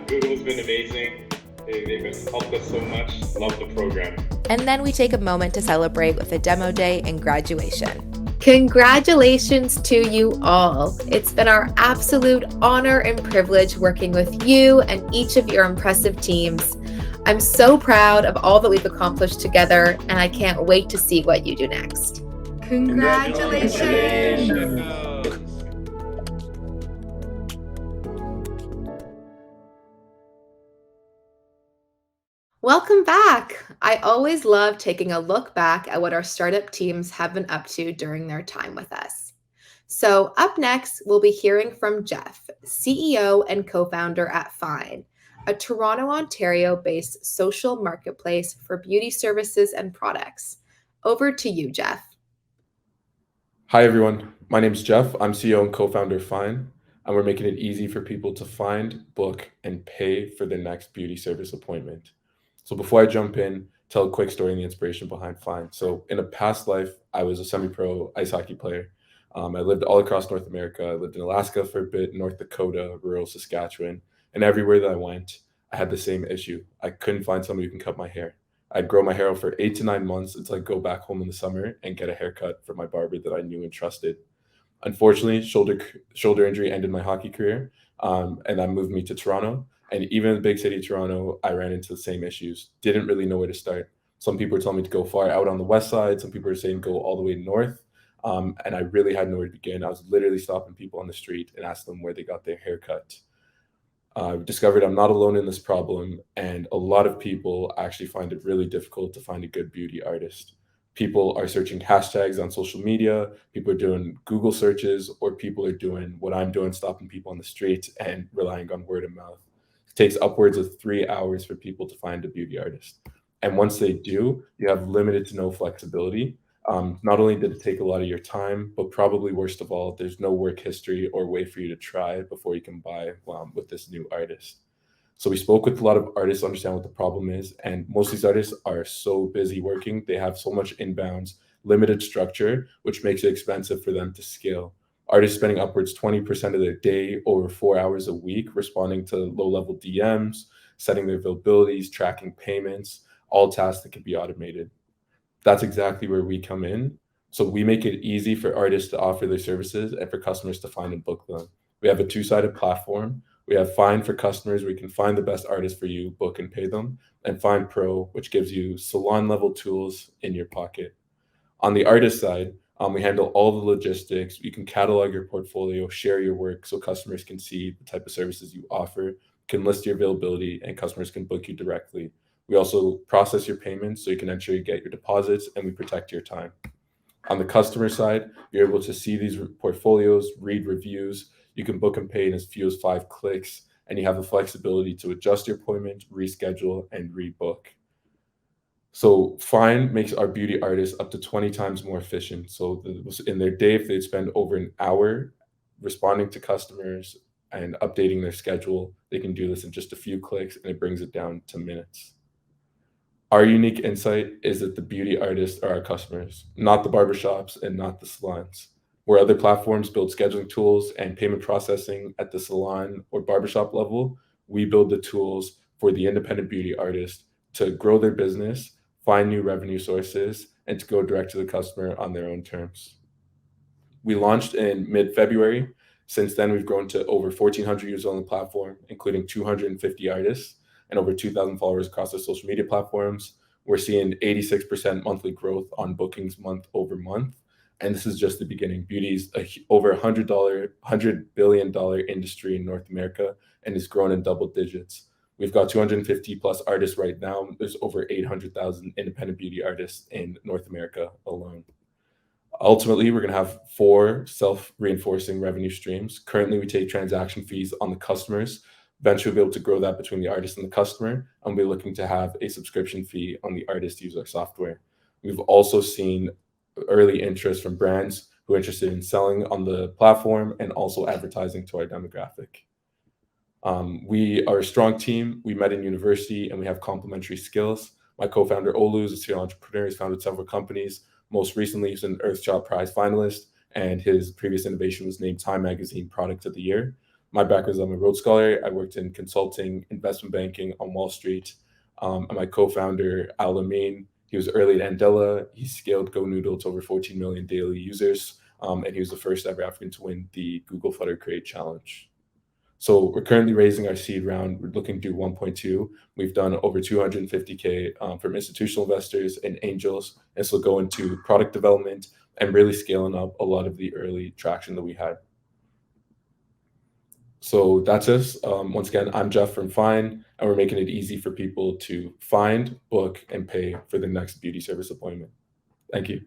Speaker 23: Google's been amazing. They've helped us so much. Love the program.
Speaker 1: And then we take a moment to celebrate with a demo day and graduation. Congratulations to you all. It's been our absolute honor and privilege working with you and each of your impressive teams. I'm so proud of all that we've accomplished together, and I can't wait to see what you do next.
Speaker 3: Congratulations.
Speaker 1: Welcome back. I always love taking a look back at what our startup teams have been up to during their time with us. So up next, we'll be hearing from Jeff, CEO and co-founder at Fine, a Toronto, Ontario-based social marketplace for beauty services and products. Over to you, Jeff.
Speaker 9: Hi, everyone. My name is Jeff. I'm CEO and co-founder of Fine, and we're making it easy for people to find, book, and pay for their next beauty service appointment. So before I jump in, tell a quick story and the inspiration behind Fine. So in a past life, I was a semi-pro ice hockey player. I lived all across North America. I lived in Alaska for a bit, North Dakota, rural Saskatchewan, and everywhere that I went, I had the same issue. I couldn't find somebody who can cut my hair. I'd grow my hair out for 8 to 9 months until I'd go back home in the summer and get a haircut from my barber that I knew and trusted. Unfortunately, shoulder injury ended my hockey career, and that moved me to Toronto. And even in the big city of Toronto, I ran into the same issues. Didn't really know where to start. Some people are telling me to go far out on the west side. Some people are saying go all the way north. And I really had nowhere to begin. I was literally stopping people on the street and asking them where they got their haircut. I've discovered I'm not alone in this problem, and a lot of people actually find it really difficult to find a good beauty artist. People are searching hashtags on social media, people are doing Google searches, or people are doing what I'm doing, stopping people on the street and relying on word of mouth. It takes upwards of 3 hours for people to find a beauty artist. And once they do, you have limited to no flexibility. Not only did it take a lot of your time, but probably worst of all, there's no work history or way for you to try before you can buy with this new artist. So we spoke with a lot of artists to understand what the problem is, and most of these artists are so busy working, they have so much inbounds, limited structure, which makes it expensive for them to scale. Artists spending upwards 20% of their day over 4 hours a week responding to low-level DMs, setting their availabilities, tracking payments, all tasks that can be automated. That's exactly where we come in. So we make it easy for artists to offer their services and for customers to find and book them. We have a two-sided platform. We have Find for customers, where you can find the best artists for you, book and pay them, and Find Pro, which gives you salon-level tools in your pocket. On the artist side, we handle all the logistics. You can catalog your portfolio, share your work so customers can see the type of services you offer, can list your availability, and customers can book you directly. We also process your payments so you can ensure you get your deposits, and we protect your time. On the customer side, you're able to see these portfolios, read reviews. You can book and pay in as few as 5 clicks, and you have the flexibility to adjust your appointment, reschedule, and rebook. So Find makes our beauty artists up to 20 times more efficient. So in their day, if they'd spend over an hour responding to customers and updating their schedule, they can do this in just a few clicks, and it brings it down to minutes. Our unique insight is that the beauty artists are our customers, not the barbershops and not the salons. Where other platforms build scheduling tools and payment processing at the salon or barbershop level, we build the tools for the independent beauty artist to grow their business, find new revenue sources, and to go direct to the customer on their own terms. We launched in mid-February. Since then, we've grown to over 1,400 users on the platform, including 250 artists and over 2,000 followers across our social media platforms. We're seeing 86% monthly growth on bookings month over month. And this is just the beginning. Beauty is over $100 billion industry in North America, and it's grown in double digits. We've got 250 plus artists right now. There's over 800,000 independent beauty artists in North America alone. Ultimately, we're going to have 4 self-reinforcing revenue streams. Currently, we take transaction fees on the customers. Eventually, we'll be able to grow that between the artist and the customer, and we're looking to have a subscription fee on the artist to use our software. We've also seen early interest from brands who are interested in selling on the platform and also advertising to our demographic. We are a strong team. We met in university and we have complementary skills. My co-founder Olu is a serial entrepreneur. He's founded several companies. Most recently, he's an Earthshot Prize finalist, and his previous innovation was named Time Magazine Product of the Year. My background is I'm a Rhodes Scholar. I worked in consulting, investment banking on Wall Street. And my co-founder Al Amin, he was early at Andela. He scaled GoNoodle to over 14 million daily users, and he was the first ever African to win the Google Flutter Create Challenge. So we're currently raising our seed round. We're looking to do 1.2. We've done over 250K from institutional investors and angels. And so go into product development and really scaling up a lot of the early traction that we had. So that's us. Once again, I'm Jeff from Find, and we're making it easy for people to find, book, and pay for the next beauty service appointment. Thank you.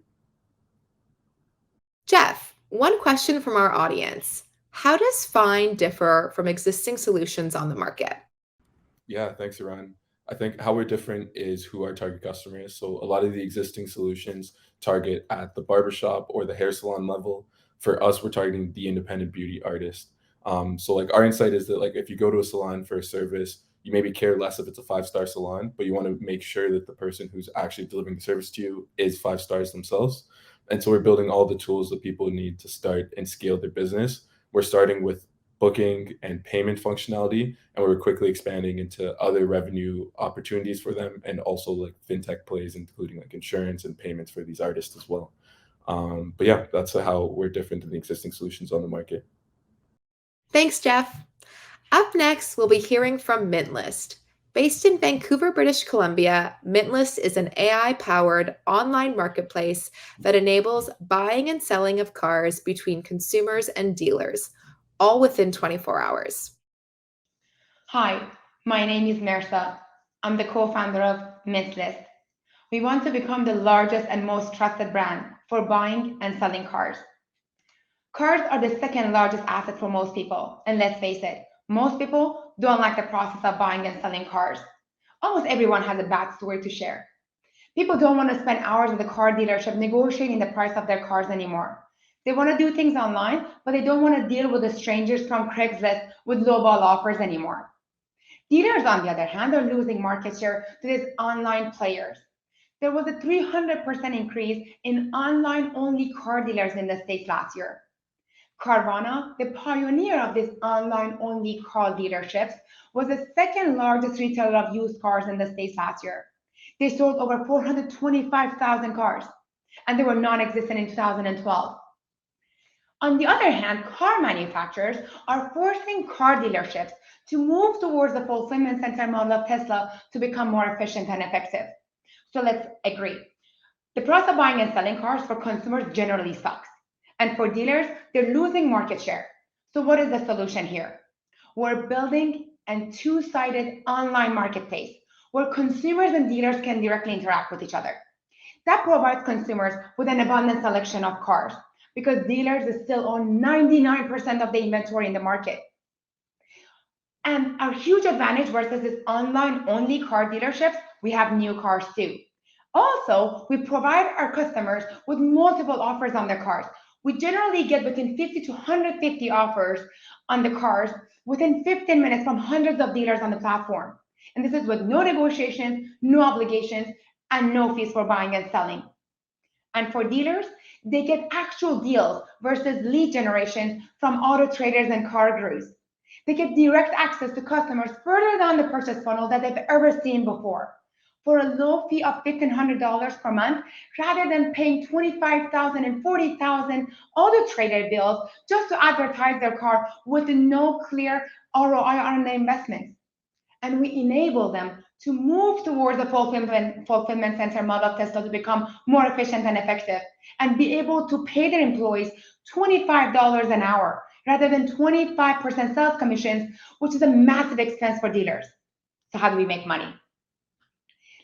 Speaker 1: Jeff, one question from our audience. How does Find differ from existing solutions on the market?
Speaker 9: Yeah, thanks, Iran. I think how we're different is who our target customer is. So a lot of the existing solutions target at the barbershop or the hair salon level. For us, we're targeting the independent beauty artist. So like our insight is that like if you go to a salon for a service, you maybe care less if it's a 5-star salon, but you want to make sure that the person who's actually delivering the service to you is 5 stars themselves. And so we're building all the tools that people need to start and scale their business. We're starting with booking and payment functionality, and we're quickly expanding into other revenue opportunities for them, and also like fintech plays, including like insurance and payments for these artists as well. But yeah, that's how we're different than the existing solutions on the market.
Speaker 1: Thanks, Jeff. Up next, we'll be hearing from Mintless. Based in Vancouver, British Columbia, Mintless is an AI-powered online marketplace that enables buying and selling of cars between consumers and dealers, all within 24 hours.
Speaker 5: Hi, my name is Mersa. I'm the co-founder of Mintless. We want to become the largest and most trusted brand for buying and selling cars. Cars are the second largest asset for most people, and let's face it, most people don't like the process of buying and selling cars. Almost everyone has a bad story to share. People don't want to spend hours at the car dealership negotiating the price of their cars anymore. They want to do things online, but they don't want to deal with the strangers from Craigslist with lowball offers anymore. Dealers, on the other hand, are losing market share to these online players. There was a 300% increase in online-only car dealers in the States last year. Carvana, the pioneer of these online-only car dealerships, was the second largest retailer of used cars in the States last year. They sold over 425,000 cars, and they were non-existent in 2012. On the other hand, car manufacturers are forcing car dealerships to move towards the fulfillment center model of Tesla to become more efficient and effective. So let's agree. The process of buying and selling cars for consumers generally sucks. And for dealers, they're losing market share. So what is the solution here? We're building a two-sided online marketplace where consumers and dealers can directly interact with each other. That provides consumers with an abundant selection of cars because dealers still own 99% of the inventory in the market. And our huge advantage versus this online-only car dealerships, we have new cars too. Also, we provide our customers with multiple offers on their cars. We generally get between 50 to 150 offers on the cars within 15 minutes from hundreds of dealers on the platform. And this is with no negotiations, no obligations, and no fees for buying and selling. And for dealers, they get actual deals versus lead generation from auto traders and car gurus. They get direct access to customers further down the purchase funnel that they've ever seen before, for a low fee of $1,500 per month, rather than paying $25,000 and $40,000 auto trader bills just to advertise their car with no clear ROI on their investments. And we enable them to move towards the fulfillment center model of Tesla to become more efficient and effective, and be able to pay their employees $25 an hour rather than 25% sales commissions, which is a massive expense for dealers. So how do we make money?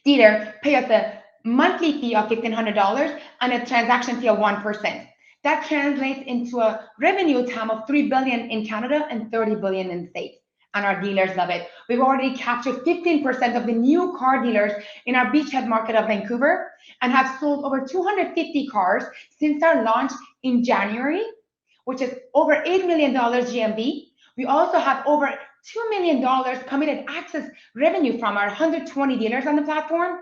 Speaker 5: Dealer pay us a monthly fee of $1,500 and a transaction fee of 1%. That translates into a revenue TAM of $3 billion in Canada and $30 billion in the States. And our dealers love it. We've already captured 15% of the new car dealers in our beachhead market of Vancouver and have sold over 250 cars since our launch in January, which is over $8 million GMV. We also have over $2 million committed access revenue from our 120 dealers on the platform.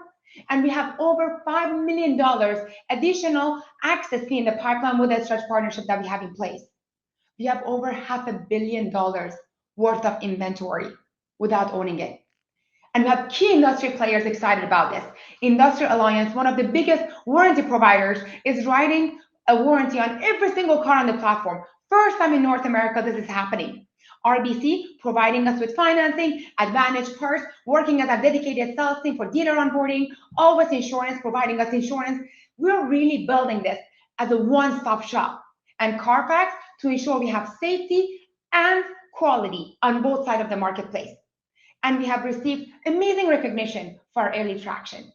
Speaker 5: And we have over $5 million additional access fee in the pipeline with a stretch partnership that we have in place. We have over $500 million worth of inventory without owning it. And we have key industry players excited about this. Industrial Alliance, one of the biggest warranty providers, is writing a warranty on every single car on the platform. First time in North America this is happening. RBC providing us with financing, Advantage Purse working as a dedicated sales team for dealer onboarding, Always Insurance providing us insurance. We're really building this as a one-stop shop. And Carfax to ensure we have safety and quality on both sides of the marketplace. And we have received amazing recognition for our early traction.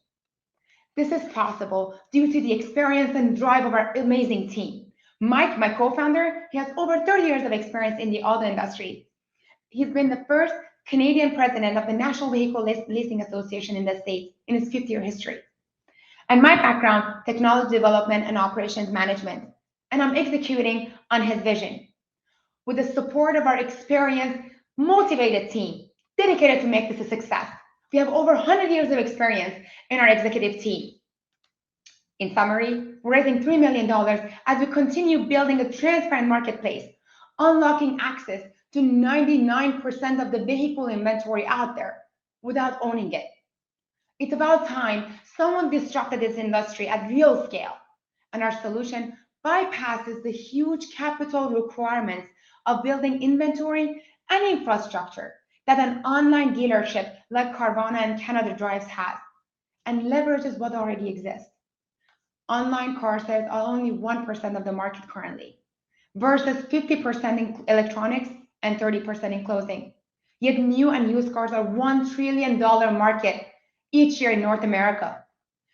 Speaker 5: This is possible due to the experience and drive of our amazing team. Mike, my co-founder, he has over 30 years of experience in the auto industry. He's been the first Canadian president of the National Vehicle Leasing Association in the States in his 50-year history. And my background, technology development and operations management. And I'm executing on his vision with the support of our experienced, motivated team, dedicated to make this a success. We have over 100 years of experience in our executive team. In summary, we're raising $3 million as we continue building a transparent marketplace, unlocking access to 99% of the vehicle inventory out there without owning it. It's about time someone disrupted this industry at real scale, and our solution bypasses the huge capital requirements of building inventory and infrastructure that an online dealership like Carvana and Canada Drives has, and leverages what already exists. Online car sales are only 1% of the market currently, versus 50% in electronics and 30% in clothing. Yet new and used cars are $1 trillion market each year in North America.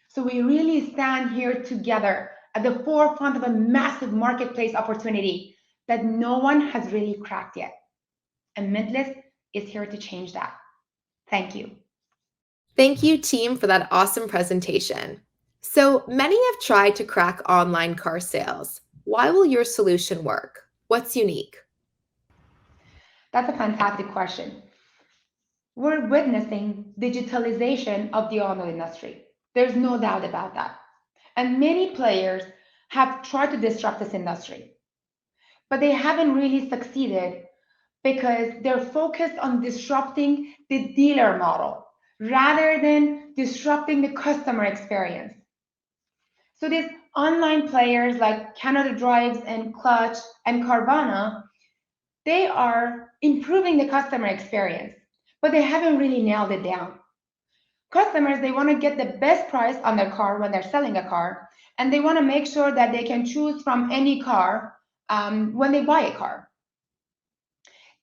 Speaker 5: So we really stand here together at the forefront of a massive marketplace opportunity that no one has really cracked yet. And Mintless is here to change that. Thank you.
Speaker 1: Thank you, team, for that awesome presentation. So many have tried to crack online car sales. Why will your solution work? What's unique?
Speaker 5: That's a fantastic question. We're witnessing digitalization of the auto industry. There's no doubt about that. And many players have tried to disrupt this industry, but they haven't really succeeded because they're focused on disrupting the dealer model rather than disrupting the customer experience. So these online players like Canada Drives and Clutch and Carvana, they are improving the customer experience, but they haven't really nailed it down. Customers, they want to get the best price on their car when they're selling a car, and they want to make sure that they can choose from any car when they buy a car.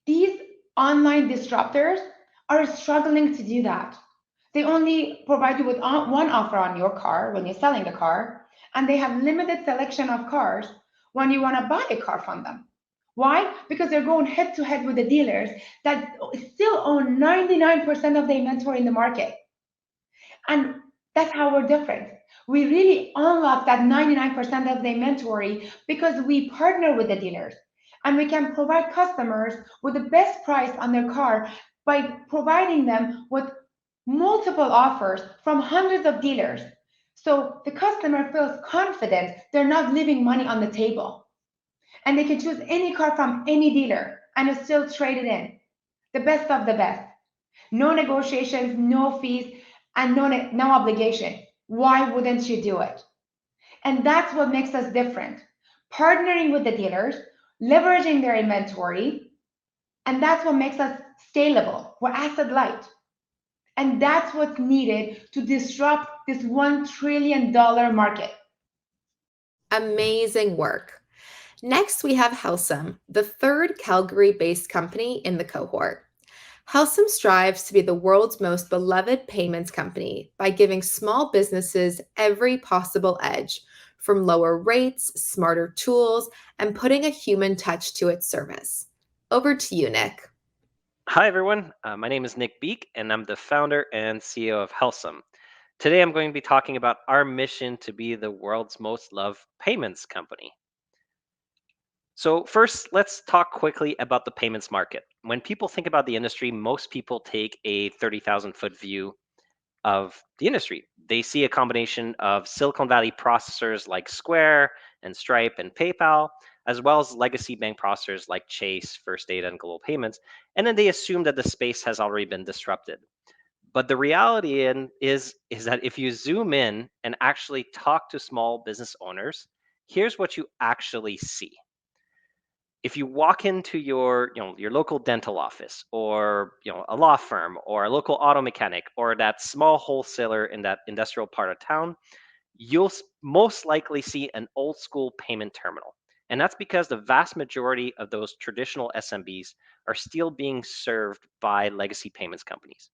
Speaker 5: These online disruptors are struggling to do that. They only provide you with one offer on your car when you're selling the car, and they have limited selection of cars when you want to buy a car from them. Why? Because they're going head to head with the dealers that still own 99% of the inventory in the market. And that's how we're different. We really unlock that 99% of the inventory because we partner with the dealers, and we can provide customers with the best price on their car by providing them with multiple offers from hundreds of dealers. So the customer feels confident they're not leaving money on the table, and they can choose any car from any dealer and it's still traded in. The best of the best. No negotiations, no fees, and no obligation. Why wouldn't you do it? And that's what makes us different. Partnering with the dealers, leveraging their inventory, and that's what makes us scalable. We're asset light. And that's what's needed to disrupt this $1 trillion market.
Speaker 1: Amazing work. Next, we have Helsum, the third Calgary-based company in the cohort. Helsum strives to be the world's most beloved payments company by giving small businesses every possible edge, from lower rates, smarter tools, and putting a human touch to its service. Over to you, Nick.
Speaker 7: Hi, everyone. My name is Nick Beek, and I'm the founder and CEO of Helsum. Today, I'm going to be talking about our mission to be the world's most loved payments company. So first, let's talk quickly about the payments market. When people think about the industry, most people take a 30,000-foot view of the industry. They see a combination of Silicon Valley processors like Square and Stripe and PayPal, as well as legacy bank processors like Chase, First Data, and Global Payments, and then they assume that the space has already been disrupted. But the reality is that if you zoom in and actually talk to small business owners, here's what you actually see. If you walk into your local dental office, or a law firm, or a local auto mechanic, or that small wholesaler in that industrial part of town, you'll most likely see an old school payment terminal. And that's because the vast majority of those traditional SMBs are still being served by legacy payments companies.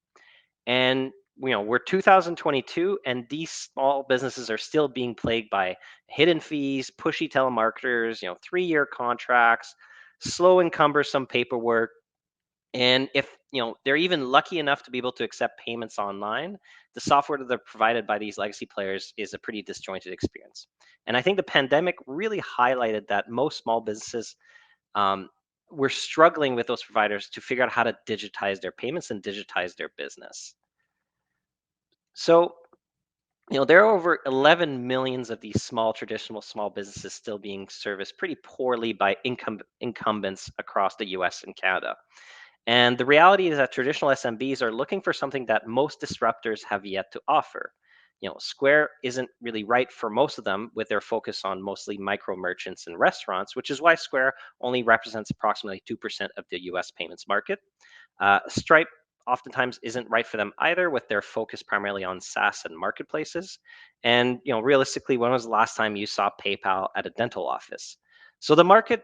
Speaker 7: And we're 2022, and these small businesses are still being plagued by hidden fees, pushy telemarketers, 3-year contracts, slow and cumbersome paperwork. And if they're even lucky enough to be able to accept payments online, the software that they're provided by these legacy players is a pretty disjointed experience. And I think the pandemic really highlighted that most small businesses were struggling with those providers to figure out how to digitize their payments and digitize their business. So, there are over 11 millions of these traditional small businesses still being serviced pretty poorly by incumbents across the US and Canada. And the reality is that traditional SMBs are looking for something that most disruptors have yet to offer. Square isn't really right for most of them, with their focus on mostly micro merchants and restaurants, which is why Square only represents approximately 2% of the US payments market. Stripe oftentimes isn't right for them either, with their focus primarily on SaaS and marketplaces. And realistically, when was the last time you saw PayPal at a dental office? So the market,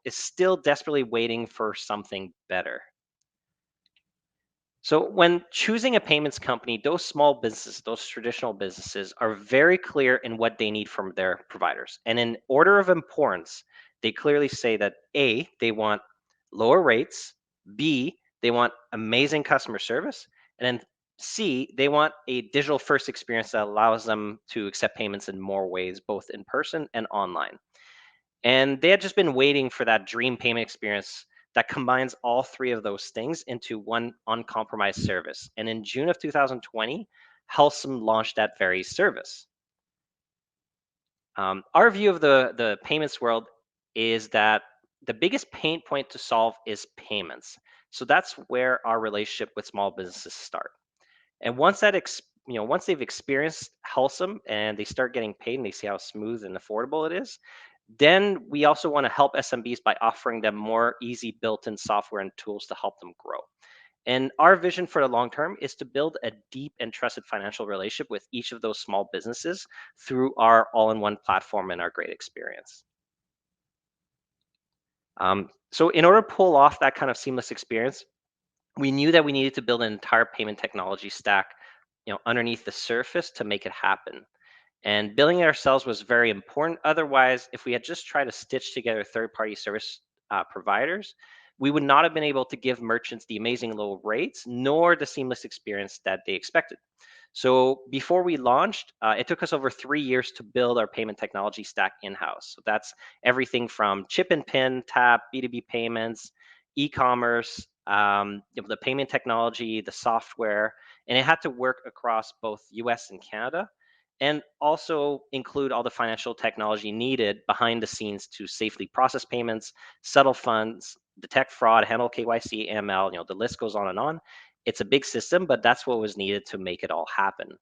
Speaker 7: is still desperately waiting for something better. So when choosing a payments company, those small businesses, those traditional businesses are very clear in what they need from their providers. And in order of importance, they clearly say that A, they want lower rates, B, they want amazing customer service, and then C, they want a digital first experience that allows them to accept payments in more ways, both in person and online. And they had just been waiting for that dream payment experience that combines all three of those things into one uncompromised service. And in June of 2020, Helsum launched that very service. Our view of the payments world is that the biggest pain point to solve is payments. So that's where our relationship with small businesses start. And once once they've experienced Helsum and they start getting paid and they see how smooth and affordable it is, then we also want to help SMBs by offering them more easy built-in software and tools to help them grow. And our vision for the long term is to build a deep and trusted financial relationship with each of those small businesses through our all-in-one platform and our great experience. So in order to pull off that kind of seamless experience, we knew that we needed to build an entire payment technology stack, underneath the surface to make it happen. And building it ourselves was very important. Otherwise, if we had just tried to stitch together third-party service providers, we would not have been able to give merchants the amazing low rates nor the seamless experience that they expected. So before we launched, it took us over 3 years to build our payment technology stack in-house. So that's everything from chip and pin, tap, B2B payments, e-commerce, the payment technology, the software, and it had to work across both US and Canada, and also include all the financial technology needed behind the scenes to safely process payments, settle funds, detect fraud, handle KYC, AML, the list goes on and on. It's a big system, but that's what was needed to make it all happen.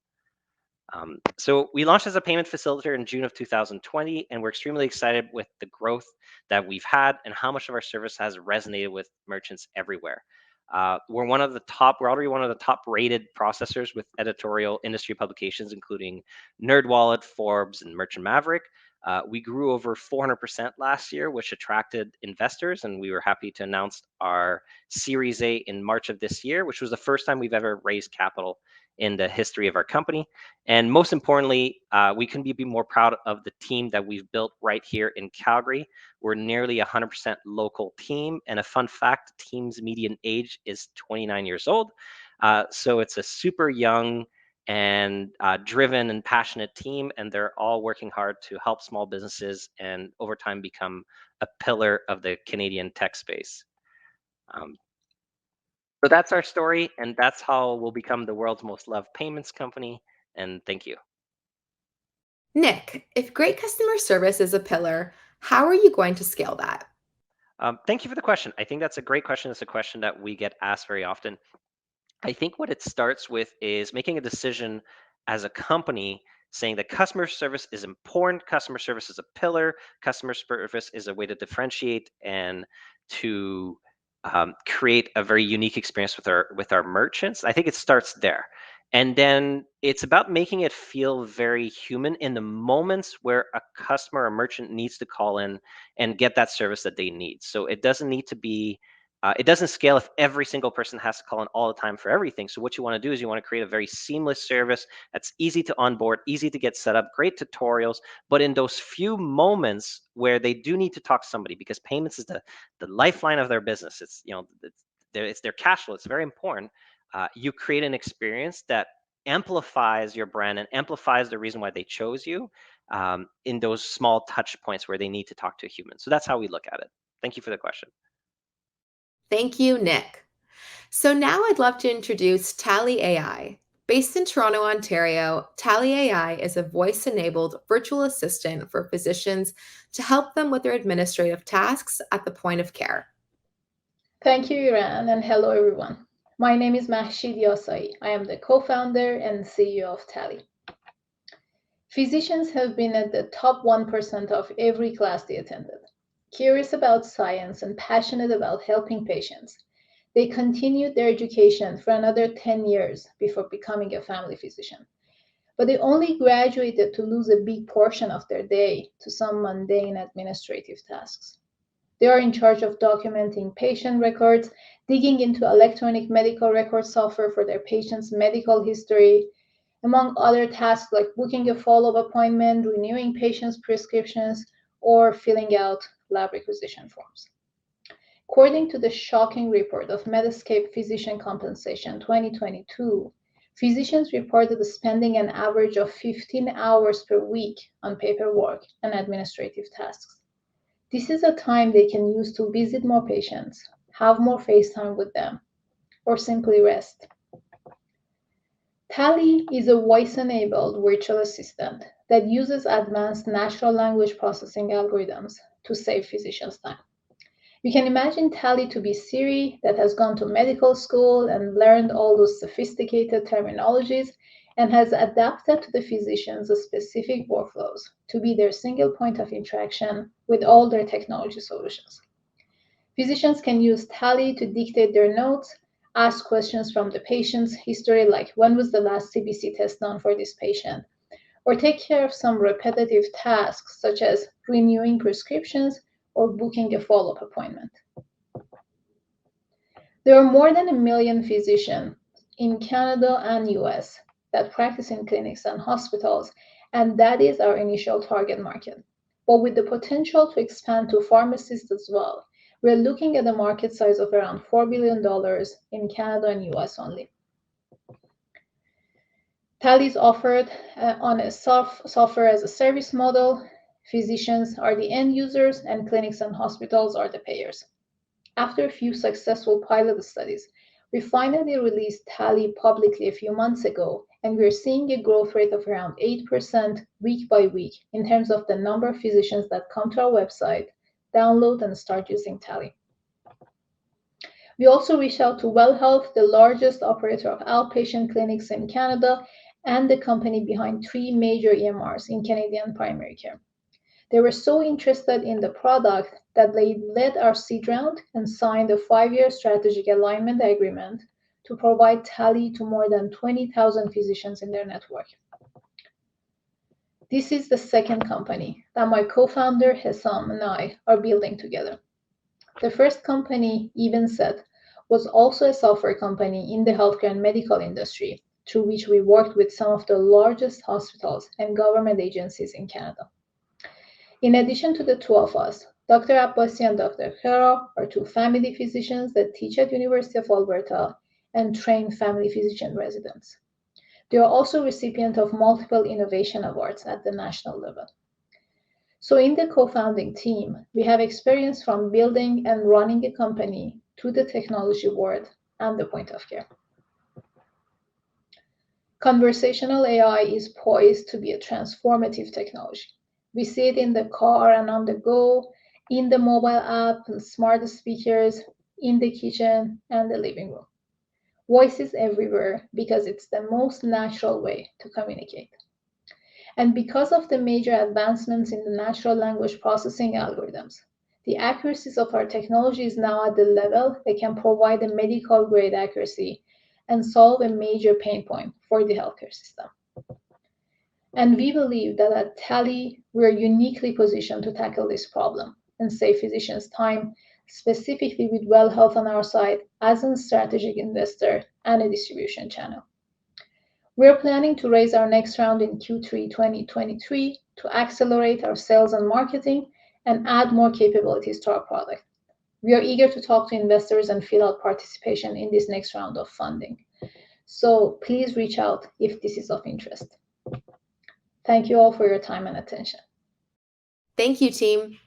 Speaker 7: So we launched as a payment facilitator in June of 2020, and we're extremely excited with the growth that we've had and how much of our service has resonated with merchants everywhere. We're already one of the top rated processors with editorial industry publications, including NerdWallet, Forbes, and Merchant Maverick. We grew over 400% last year, which attracted investors, and we were happy to announce our Series A in March of this year, which was the first time we've ever raised capital in the history of our company. And most importantly, we couldn't be more proud of the team that we've built right here in Calgary. We're nearly 100% local team. And a fun fact, the team's median age is 29 years old. So it's a super young and driven and passionate team, and they're all working hard to help small businesses and over time become a pillar of the Canadian tech space. So that's our story, and that's how we'll become the world's most loved payments company. And thank you.
Speaker 1: Nick, if great customer service is a pillar, how are you going to scale that?
Speaker 7: Thank you for the question. I think that's a great question. It's a question that we get asked very often. I think what it starts with is making a decision as a company saying that customer service is important, customer service is a pillar, customer service is a way to differentiate and to create a very unique experience with our merchants. I think it starts there. And then it's about making it feel very human in the moments where a customer or merchant needs to call in and get that service that they need. So it doesn't need to be it doesn't scale if every single person has to call in all the time for everything. So what you want to do is you want to create a very seamless service that's easy to onboard, easy to get set up, great tutorials. But in those few moments where they do need to talk to somebody, because payments is the lifeline of their business. It's it's their cash flow. It's very important. You create an experience that amplifies your brand and amplifies the reason why they chose you in those small touch points where they need to talk to a human. So that's how we look at it. Thank you for the question.
Speaker 1: Thank you, Nick. So now I'd love to introduce Tally AI. Based in Toronto, Ontario, Tally AI is a voice-enabled virtual assistant for physicians to help them with their administrative tasks at the point of care.
Speaker 12: Thank you, Iran, and hello, everyone. My name is Mahshid Yasai. I am the co-founder and CEO of Tally. Physicians have been at the top 1% of every class they attended. Curious about science and passionate about helping patients, They continued their education for another 10 years before becoming a family physician. But they only graduated to lose a big portion of their day to some mundane administrative tasks. They are in charge of documenting patient records, digging into electronic medical record software for their patient's medical history, among other tasks like booking a follow-up appointment, renewing patients' prescriptions, or filling out lab requisition forms. According to the shocking report of Medscape Physician Compensation 2022, physicians reported spending an average of 15 hours per week on paperwork and administrative tasks. This is a time they can use to visit more patients, have more face time with them, or simply rest. Tally is a voice-enabled virtual assistant that uses advanced natural language processing algorithms to save physicians time. You can imagine Tally to be Siri that has gone to medical school and learned all those sophisticated terminologies and has adapted to the physician's specific workflows to be their single point of interaction with all their technology solutions. Physicians can use Tally to dictate their notes, ask questions from the patient's history, like when was the last CBC test done for this patient, or take care of some repetitive tasks such as renewing prescriptions or booking a follow-up appointment. There are more than 1 million physicians in Canada and US that practice in clinics and hospitals, and that is our initial target market. But with the potential to expand to pharmacists as well, we're looking at a market size of around $4 billion in Canada and US only. Tally is offered on a software as a service model. Physicians are the end users, and clinics and hospitals are the payers. After a few successful pilot studies, we finally released Tally publicly a few months ago, and we're seeing a growth rate of around 8% week by week in terms of the number of physicians that come to our website, download, and start using Tally. We also reached out to WELL Health, the largest operator of outpatient clinics in Canada, and the company behind 3 major EMRs in Canadian primary care. They were so interested in the product that they led our seed round and signed a 5-year strategic alignment agreement to provide Tally to more than 20,000 physicians in their network. This is the second company that my co-founder Hessam and I are building together. The first company, Evenset, was also a software company in the healthcare and medical industry, through which we worked with some of the largest hospitals and government agencies in Canada. In addition to the two of us, Dr. Abbasi and Dr. Khera are 2 family physicians that teach at University of Alberta and train family physician residents. They are also recipients of multiple innovation awards at the national level. So in the co-founding team, we have experience from building and running a company to the technology world and the point of care. Conversational AI is poised to be a transformative technology. We see it in the car and on the go, in the mobile app and smart speakers, in the kitchen and the living room. Voice is everywhere because it's the most natural way to communicate. And because of the major advancements in the natural language processing algorithms, the accuracies of our technology is now at the level that can provide a medical grade accuracy and solve a major pain point for the healthcare system. And we believe that at Tally, we're uniquely positioned to tackle this problem and save physicians time, specifically with WELL Health on our side as a strategic investor and a distribution channel. We're planning to raise our next round in Q3 2023 to accelerate our sales and marketing and add more capabilities to our product. We are eager to talk to investors and fill out participation in this next round of funding. So please reach out if this is of interest. Thank you all for your time and attention.
Speaker 1: Thank you, team.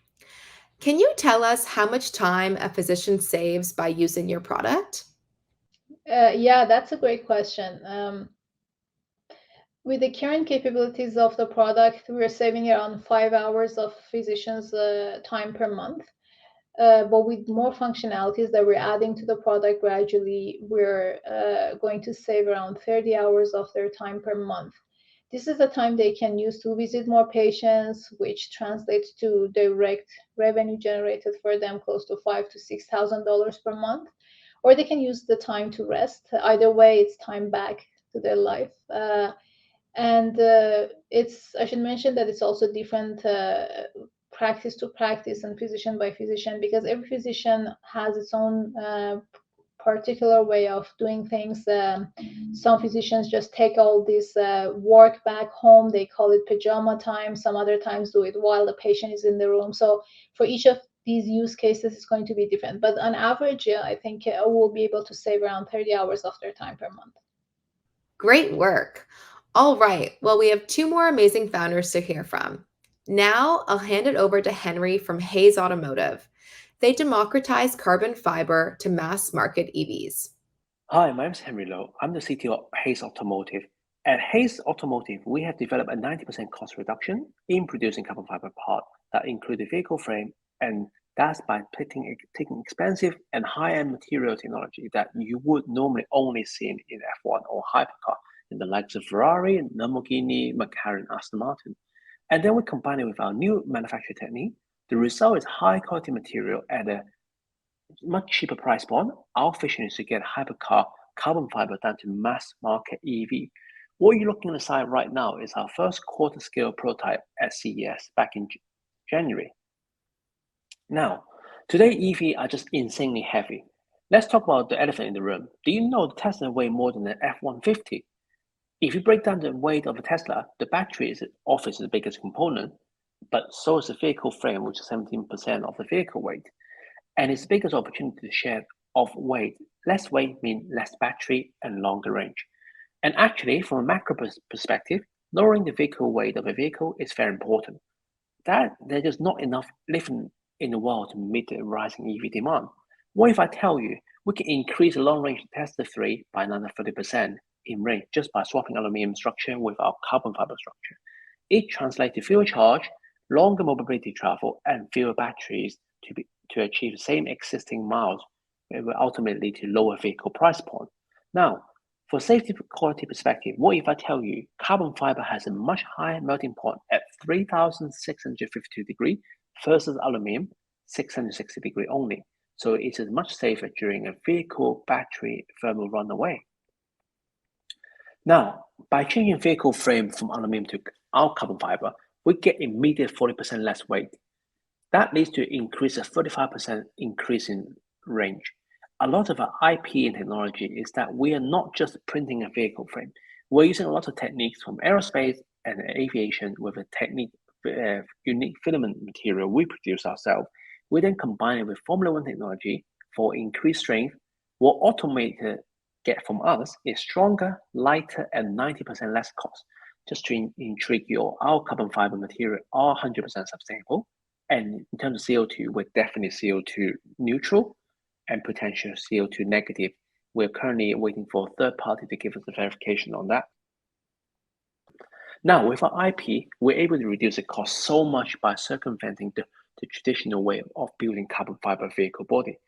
Speaker 1: Can you tell us how much time a physician saves by using your product?
Speaker 12: Yeah, that's a great question. With the current capabilities of the product, we're saving around 5 hours of physicians' time per month. But with more functionalities that we're adding to the product gradually, we're going to save around 30 hours of their time per month. This is the time they can use to visit more patients, which translates to direct revenue generated for them close to $5,000 to $6,000 per month, or they can use the time to rest. Either way, it's time back to their life. And I should mention that it's also different practice to practice and physician by physician, because every physician has its own particular way of doing things. Some physicians just take all this work back home. They call it pajama time. Some other times do it while the patient is in the room. So for each of these use cases, it's going to be different. But on average, I think we'll be able to save around 30 hours of their time per month.
Speaker 1: Great work. All right. Well, we have 2 more amazing founders to hear from. Now I'll hand it over to Henry from Hayes Automotive. They democratize carbon fiber to mass market EVs.
Speaker 2: Hi, my name is Henry Lowe. I'm the CTO of Hayes Automotive. At Hayes Automotive, we have developed a 90% cost reduction in producing carbon fiber parts that include the vehicle frame, and that's by taking expensive and high-end material technology that you would normally only see in F1 or hypercar in the likes of Ferrari, Lamborghini, McLaren, Aston Martin. And then we combine it with our new manufacturing technique. The result is high-quality material at a much cheaper price point. Our vision is to get hypercar carbon fiber down to mass market EV. What you're looking at the side right now is our first quarter scale prototype at CES back in January. Now, today EV are just insanely heavy. Let's talk about the elephant in the room. Do you know the Tesla weighs more than an F-150? If you break down the weight of a Tesla, the battery is obviously the biggest component, but so is the vehicle frame, which is 17% of the vehicle weight. And its biggest opportunity to share of weight. Less weight means less battery and longer range. And actually, from a macro perspective, lowering the vehicle weight of a vehicle is very important. That there's just not enough lithium in the world to meet the rising EV demand. What if I tell you we can increase the long range Tesla 3 by another 30% in range just by swapping aluminum structure with our carbon fiber structure? It translates to fewer charge, longer mobility travel, and fewer batteries to achieve the same existing miles, where will ultimately lead to lower vehicle price point. Now, for safety quality perspective, what if I tell you carbon fiber has a much higher melting point at 3,652 degrees versus aluminum 660 degrees only. So it is much safer during a vehicle battery thermal runaway. Now, by changing vehicle frame from aluminum to our carbon fiber, we get immediate 40% less weight. That leads to increase a 35% increase in range. A lot of our IP and technology is that we are not just printing a vehicle frame. We're using a lot of techniques from aerospace and aviation with a unique filament material we produce ourselves. We then combine it with Formula One technology for increased strength. What automator get from us is stronger, lighter, and 90% less cost. Just to intrigue you, our carbon fiber material are 100% sustainable. And in terms of CO2, we're definitely CO2 neutral and potential CO2 negative. We're currently waiting for a third party to give us the verification on that. Now, with our IP, we're able to reduce the cost so much by circumventing the traditional way of building carbon fiber vehicle body.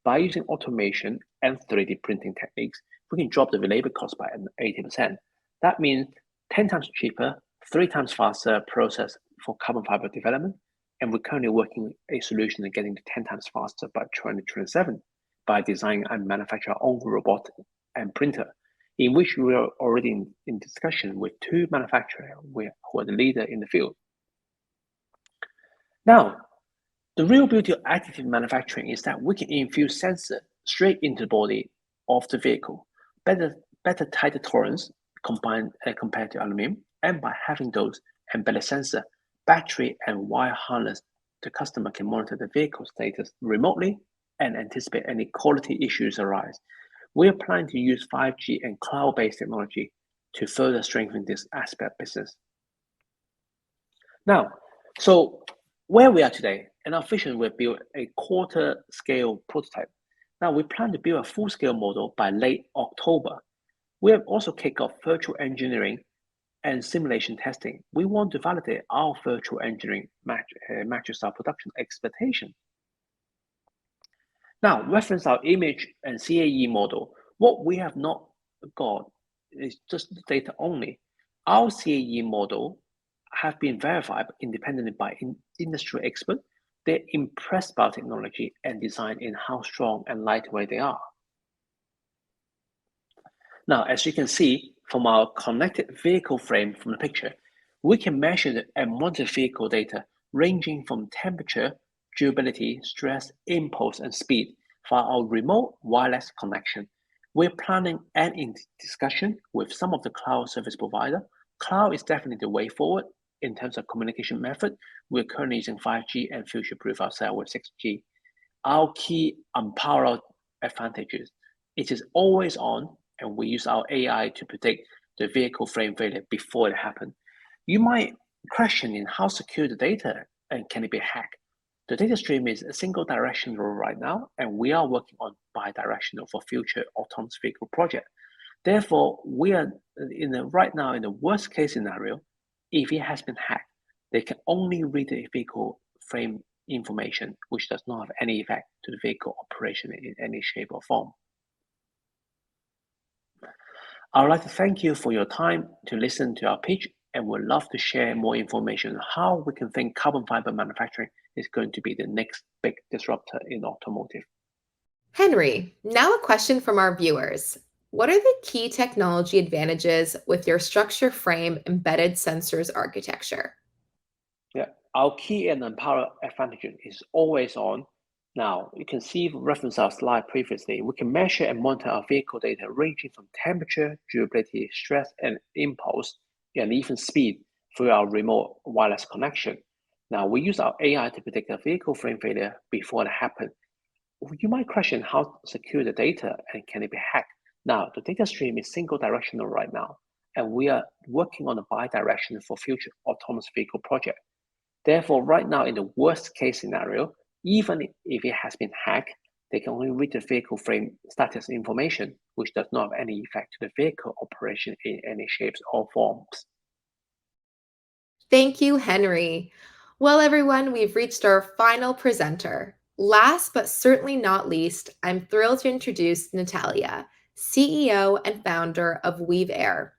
Speaker 2: By using automation and 3D printing techniques, we can drop the labor cost by 80%. That means 10 times cheaper, 3 times faster process for carbon fiber development. And we're currently working a solution and getting to 10 times faster by 2027 by designing and manufacturing our own robot and printer, in which we are already in discussion with 2 manufacturers who are the leader in the field. Now, the real beauty of additive manufacturing is that we can infuse sensor straight into the body of the vehicle, better tighter tolerance compared to aluminum, and by having those embedded sensor, battery, and wire harness, the customer can monitor the vehicle status remotely and anticipate any quality issues arise. We are planning to use 5G and cloud-based technology to further strengthen this aspect business. Now, so where we are today, in our vision, we've built a quarter-scale prototype. Now, we plan to build a full-scale model by late October. We have also kicked off virtual engineering and simulation testing. We want to validate our virtual engineering matches our production expectation. Now, reference our image and CAE model. What we have not got is just the data only. Our CAE model have been verified independently by industry experts. They're impressed by our technology and design in how strong and lightweight they are. Now, as you can see from our connected vehicle frame from the picture, we can measure and monitor vehicle data ranging from temperature, durability, stress, impulse, and speed via our remote wireless connection. We're planning and in discussion with some of the cloud service provider. Cloud is definitely the way forward in terms of communication method. We're currently using 5G and future-proof ourselves with 6G. Our key unparalleled advantages, it is always on, and we use our AI to predict the vehicle frame failure before it happens. You might question in how secure the data and can it be hacked? The data stream is a single directional right now, and we are working on bi-directional for future autonomous vehicle project. Therefore, we are right now in the worst case scenario. If it has been hacked, they can only read the vehicle frame information, which does not have any effect to the vehicle operation in any shape or form. I would like to thank you for your time to listen to our pitch, and would love to share more information on how we can think carbon fiber manufacturing is going to be the next big disruptor in automotive.
Speaker 1: Henry, now a question from our viewers. What are the key technology advantages with your structure frame embedded sensors architecture?
Speaker 2: Yeah, our key and unparalleled advantage is always on. Now, you can see, reference our slide previously, we can measure and monitor our vehicle data ranging from temperature, durability, stress, and impulse, and even speed through our remote wireless connection. Now, we use our AI to predict a vehicle frame failure before it happens. You might question how secure the data and can it be hacked? Now, the data stream is single directional right now, and we are working on a bi-directional for future autonomous vehicle project. Therefore, right now, in the worst case scenario, even if it has been hacked, they can only read the vehicle frame status information, which does not have any effect to the vehicle operation in any shapes or forms.
Speaker 1: Thank you, Henry. Well, everyone, we've reached our final presenter. Last but certainly not least, I'm thrilled to introduce Natalia, CEO and founder of Weave Air.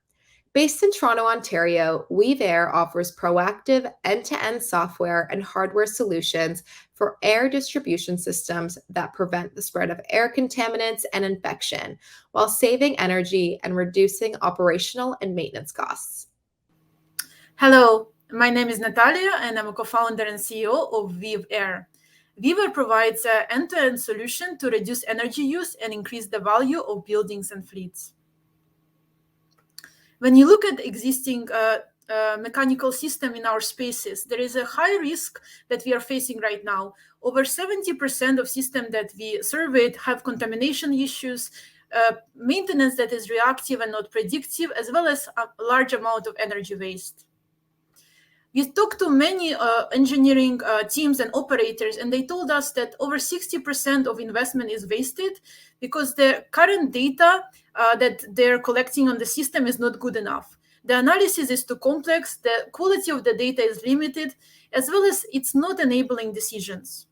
Speaker 1: Based in Toronto, Ontario, Weave Air offers proactive end-to-end software and hardware solutions for air distribution systems that prevent the spread of air contaminants and infection while saving energy and reducing operational and maintenance costs.
Speaker 13: Hello, my name is Natalia, and I'm a co-founder and CEO of Weave Air. Weave Air provides an end-to-end solution to reduce energy use and increase the value of buildings and fleets. When you look at the existing mechanical system in our spaces, there is a high risk that we are facing right now. Over 70% of systems that we surveyed have contamination issues, maintenance that is reactive and not predictive, as well as a large amount of energy waste. We talked to many engineering teams and operators, and they told us that over 60% of investment is wasted because the current data that they're collecting on the system is not good enough. The analysis is too complex, the quality of the data is limited, as well as it's not enabling decisions.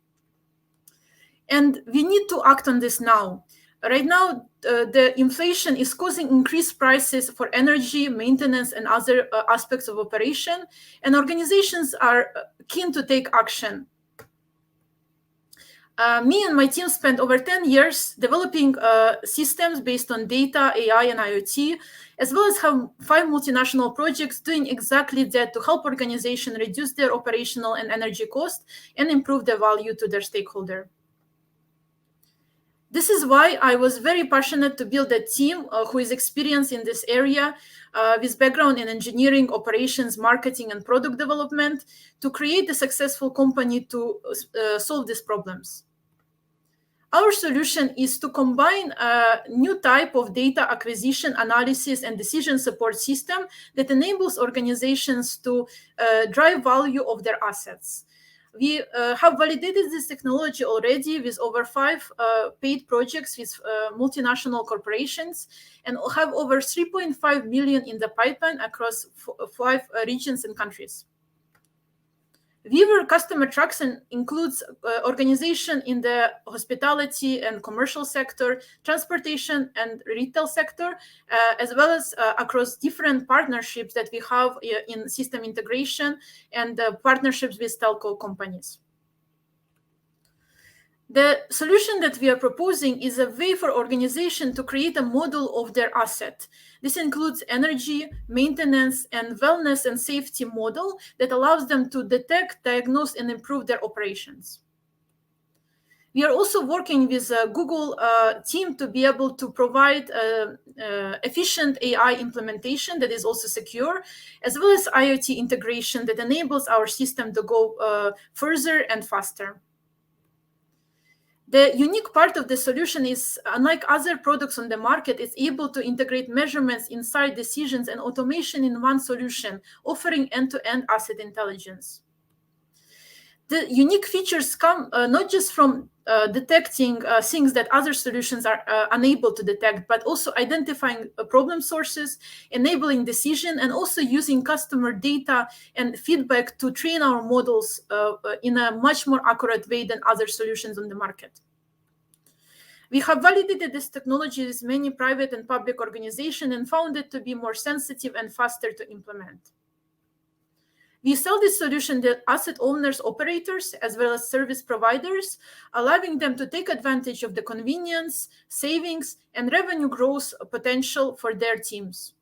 Speaker 13: And we need to act on this now. Right now, the inflation is causing increased prices for energy, maintenance, and other aspects of operation, and organizations are keen to take action. Me and my team spent over 10 years developing systems based on data, AI, and IoT, as well as have 5 multinational projects doing exactly that to help organizations reduce their operational and energy costs and improve the value to their stakeholder. This is why I was very passionate to build a team who is experienced in this area with background in engineering, operations, marketing, and product development to create a successful company to solve these problems. Our solution is to combine a new type of data acquisition, analysis, and decision support system that enables organizations to drive value of their assets. We have validated this technology already with over 5 paid projects with multinational corporations and have over 3.5 million in the pipeline across 5 regions and countries. Weaver customer traction includes organization in the hospitality and commercial sector, transportation and retail sector, as well as across different partnerships that we have in system integration and partnerships with telco companies. The solution that we are proposing is a way for organization to create a model of their asset. This includes energy, maintenance, and wellness and safety model that allows them to detect, diagnose, and improve their operations. We are also working with a Google team to be able to provide efficient AI implementation that is also secure, as well as IoT integration that enables our system to go further and faster. The unique part of the solution is, unlike other products on the market, it's able to integrate measurements, insight, decisions, and automation in one solution, offering end-to-end asset intelligence. The unique features come not just from detecting things that other solutions are unable to detect, but also identifying problem sources, enabling decision, and also using customer data and feedback to train our models in a much more accurate way than other solutions on the market. We have validated this technology with many private and public organizations and found it to be more sensitive and faster to implement. We sell this solution to asset owners, operators, as well as service providers, allowing them to take advantage of the convenience, savings, and revenue growth potential for their teams.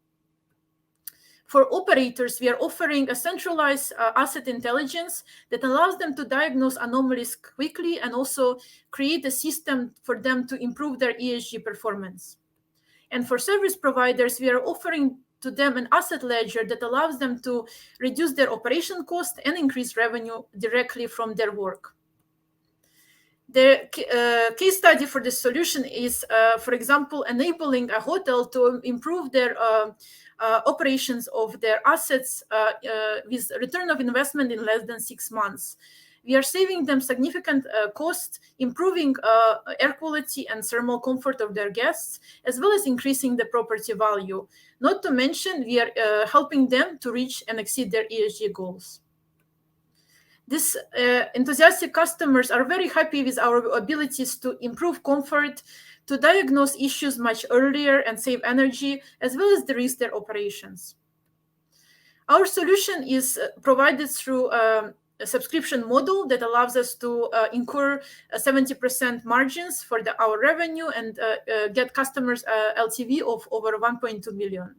Speaker 13: For operators, we are offering a centralized asset intelligence that allows them to diagnose anomalies quickly and also create a system for them to improve their ESG performance. And for service providers, we are offering to them an asset ledger that allows them to reduce their operation cost and increase revenue directly from their work. The case study for this solution is, for example, enabling a hotel to improve their operations of their assets with return of investment in less than 6 months. We are saving them significant cost, improving air quality and thermal comfort of their guests, as well as increasing the property value. Not to mention, we are helping them to reach and exceed their ESG goals. These enthusiastic customers are very happy with our abilities to improve comfort, to diagnose issues much earlier and save energy, as well as de-risk their operations. Our solution is provided through a subscription model that allows us to incur 70% margins for our revenue and get customers LTV of over 1.2 million.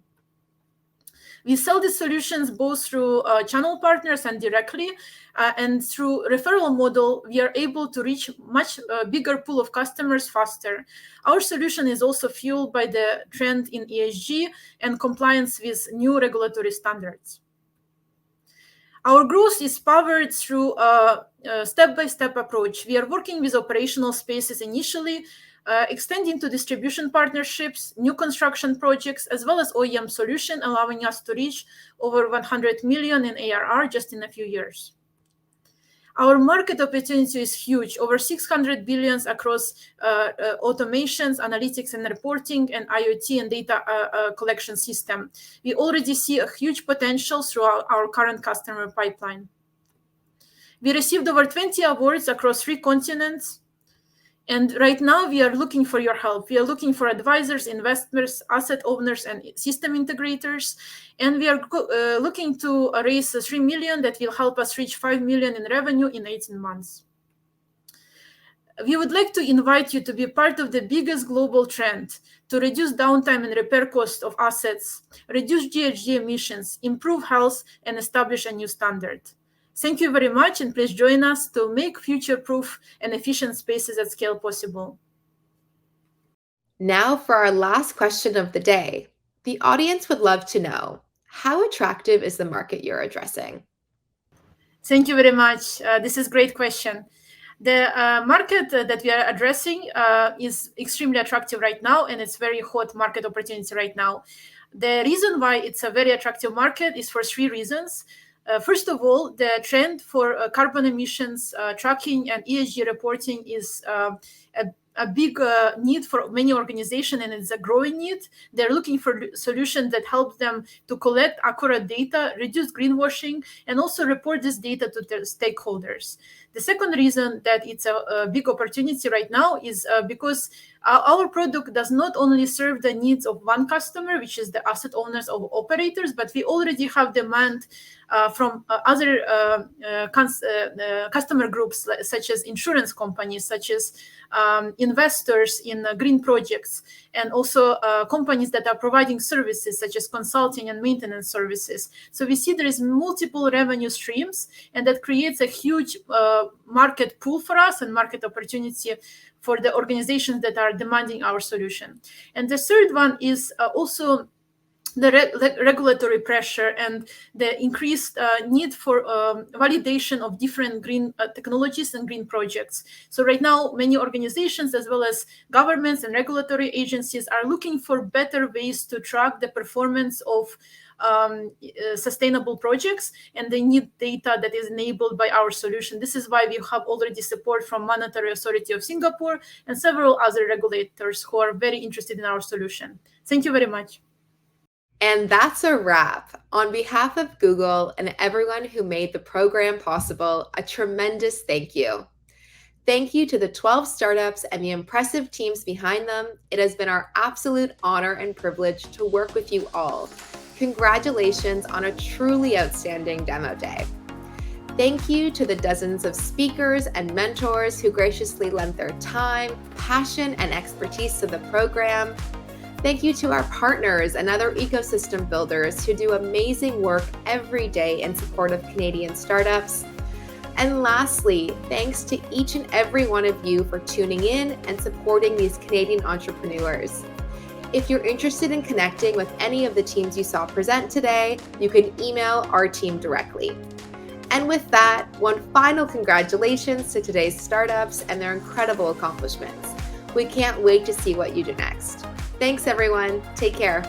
Speaker 13: We sell these solutions both through channel partners and directly, and through referral model, we are able to reach much bigger pool of customers faster. Our solution is also fueled by the trend in ESG and compliance with new regulatory standards. Our growth is powered through a step-by-step approach. We are working with operational spaces initially, extending to distribution partnerships, new construction projects, as well as OEM solution, allowing us to reach over 100 million in ARR just in a few years. Our market opportunity is huge, over 600 billions across automations, analytics and reporting, and IoT and data collection system. We already see a huge potential through our current customer pipeline. We received over 20 awards across 3 continents. And right now, we are looking for your help. We are looking for advisors, investors, asset owners, and system integrators. And we are looking to raise 3 million that will help us reach 5 million in revenue in 18 months. We would like to invite you to be part of the biggest global trend to reduce downtime and repair costs of assets, reduce GHG emissions, improve health, and establish a new standard. Thank you very much, and please join us to make future-proof and efficient spaces at scale possible.
Speaker 1: Now for our last question of the day. The audience would love to know, how attractive is the market you're addressing?
Speaker 13: Thank you very much. This is a great question. The market that we are addressing is extremely attractive right now, and it's very hot market opportunity right now. The reason why it's a very attractive market is for 3 reasons. First of all, the trend for carbon emissions tracking and ESG reporting is a big need for many organizations, and it's a growing need. They're looking for solutions that help them to collect accurate data, reduce greenwashing, and also report this data to their stakeholders. The second reason that it's a big opportunity right now is because our product does not only serve the needs of one customer, which is the asset owners or operators, but we already have demand from other customer groups, such as insurance companies, such as investors in green projects, and also companies that are providing services such as consulting and maintenance services. So we see there is multiple revenue streams, and that creates a huge market pool for us and market opportunity for the organizations that are demanding our solution. And the third one is also the regulatory pressure and the increased need for validation of different green technologies and green projects. So right now, many organizations, as well as governments and regulatory agencies, are looking for better ways to track the performance of sustainable projects, and they need data that is enabled by our solution. This is why we have already support from Monetary Authority of Singapore and several other regulators who are very interested in our solution. Thank you very much.
Speaker 1: And that's a wrap. On behalf of Google and everyone who made the program possible, a tremendous thank you. Thank you to the 12 startups and the impressive teams behind them. It has been our absolute honor and privilege to work with you all. Congratulations on a truly outstanding demo day. Thank you to the dozens of speakers and mentors who graciously lent their time, passion, and expertise to the program. Thank you to our partners and other ecosystem builders who do amazing work every day in support of Canadian startups. And lastly, thanks to each and every one of you for tuning in and supporting these Canadian entrepreneurs. If you're interested in connecting with any of the teams you saw present today, you can email our team directly. And with that, one final congratulations to today's startups and their incredible accomplishments. We can't wait to see what you do next. Thanks, everyone. Take care.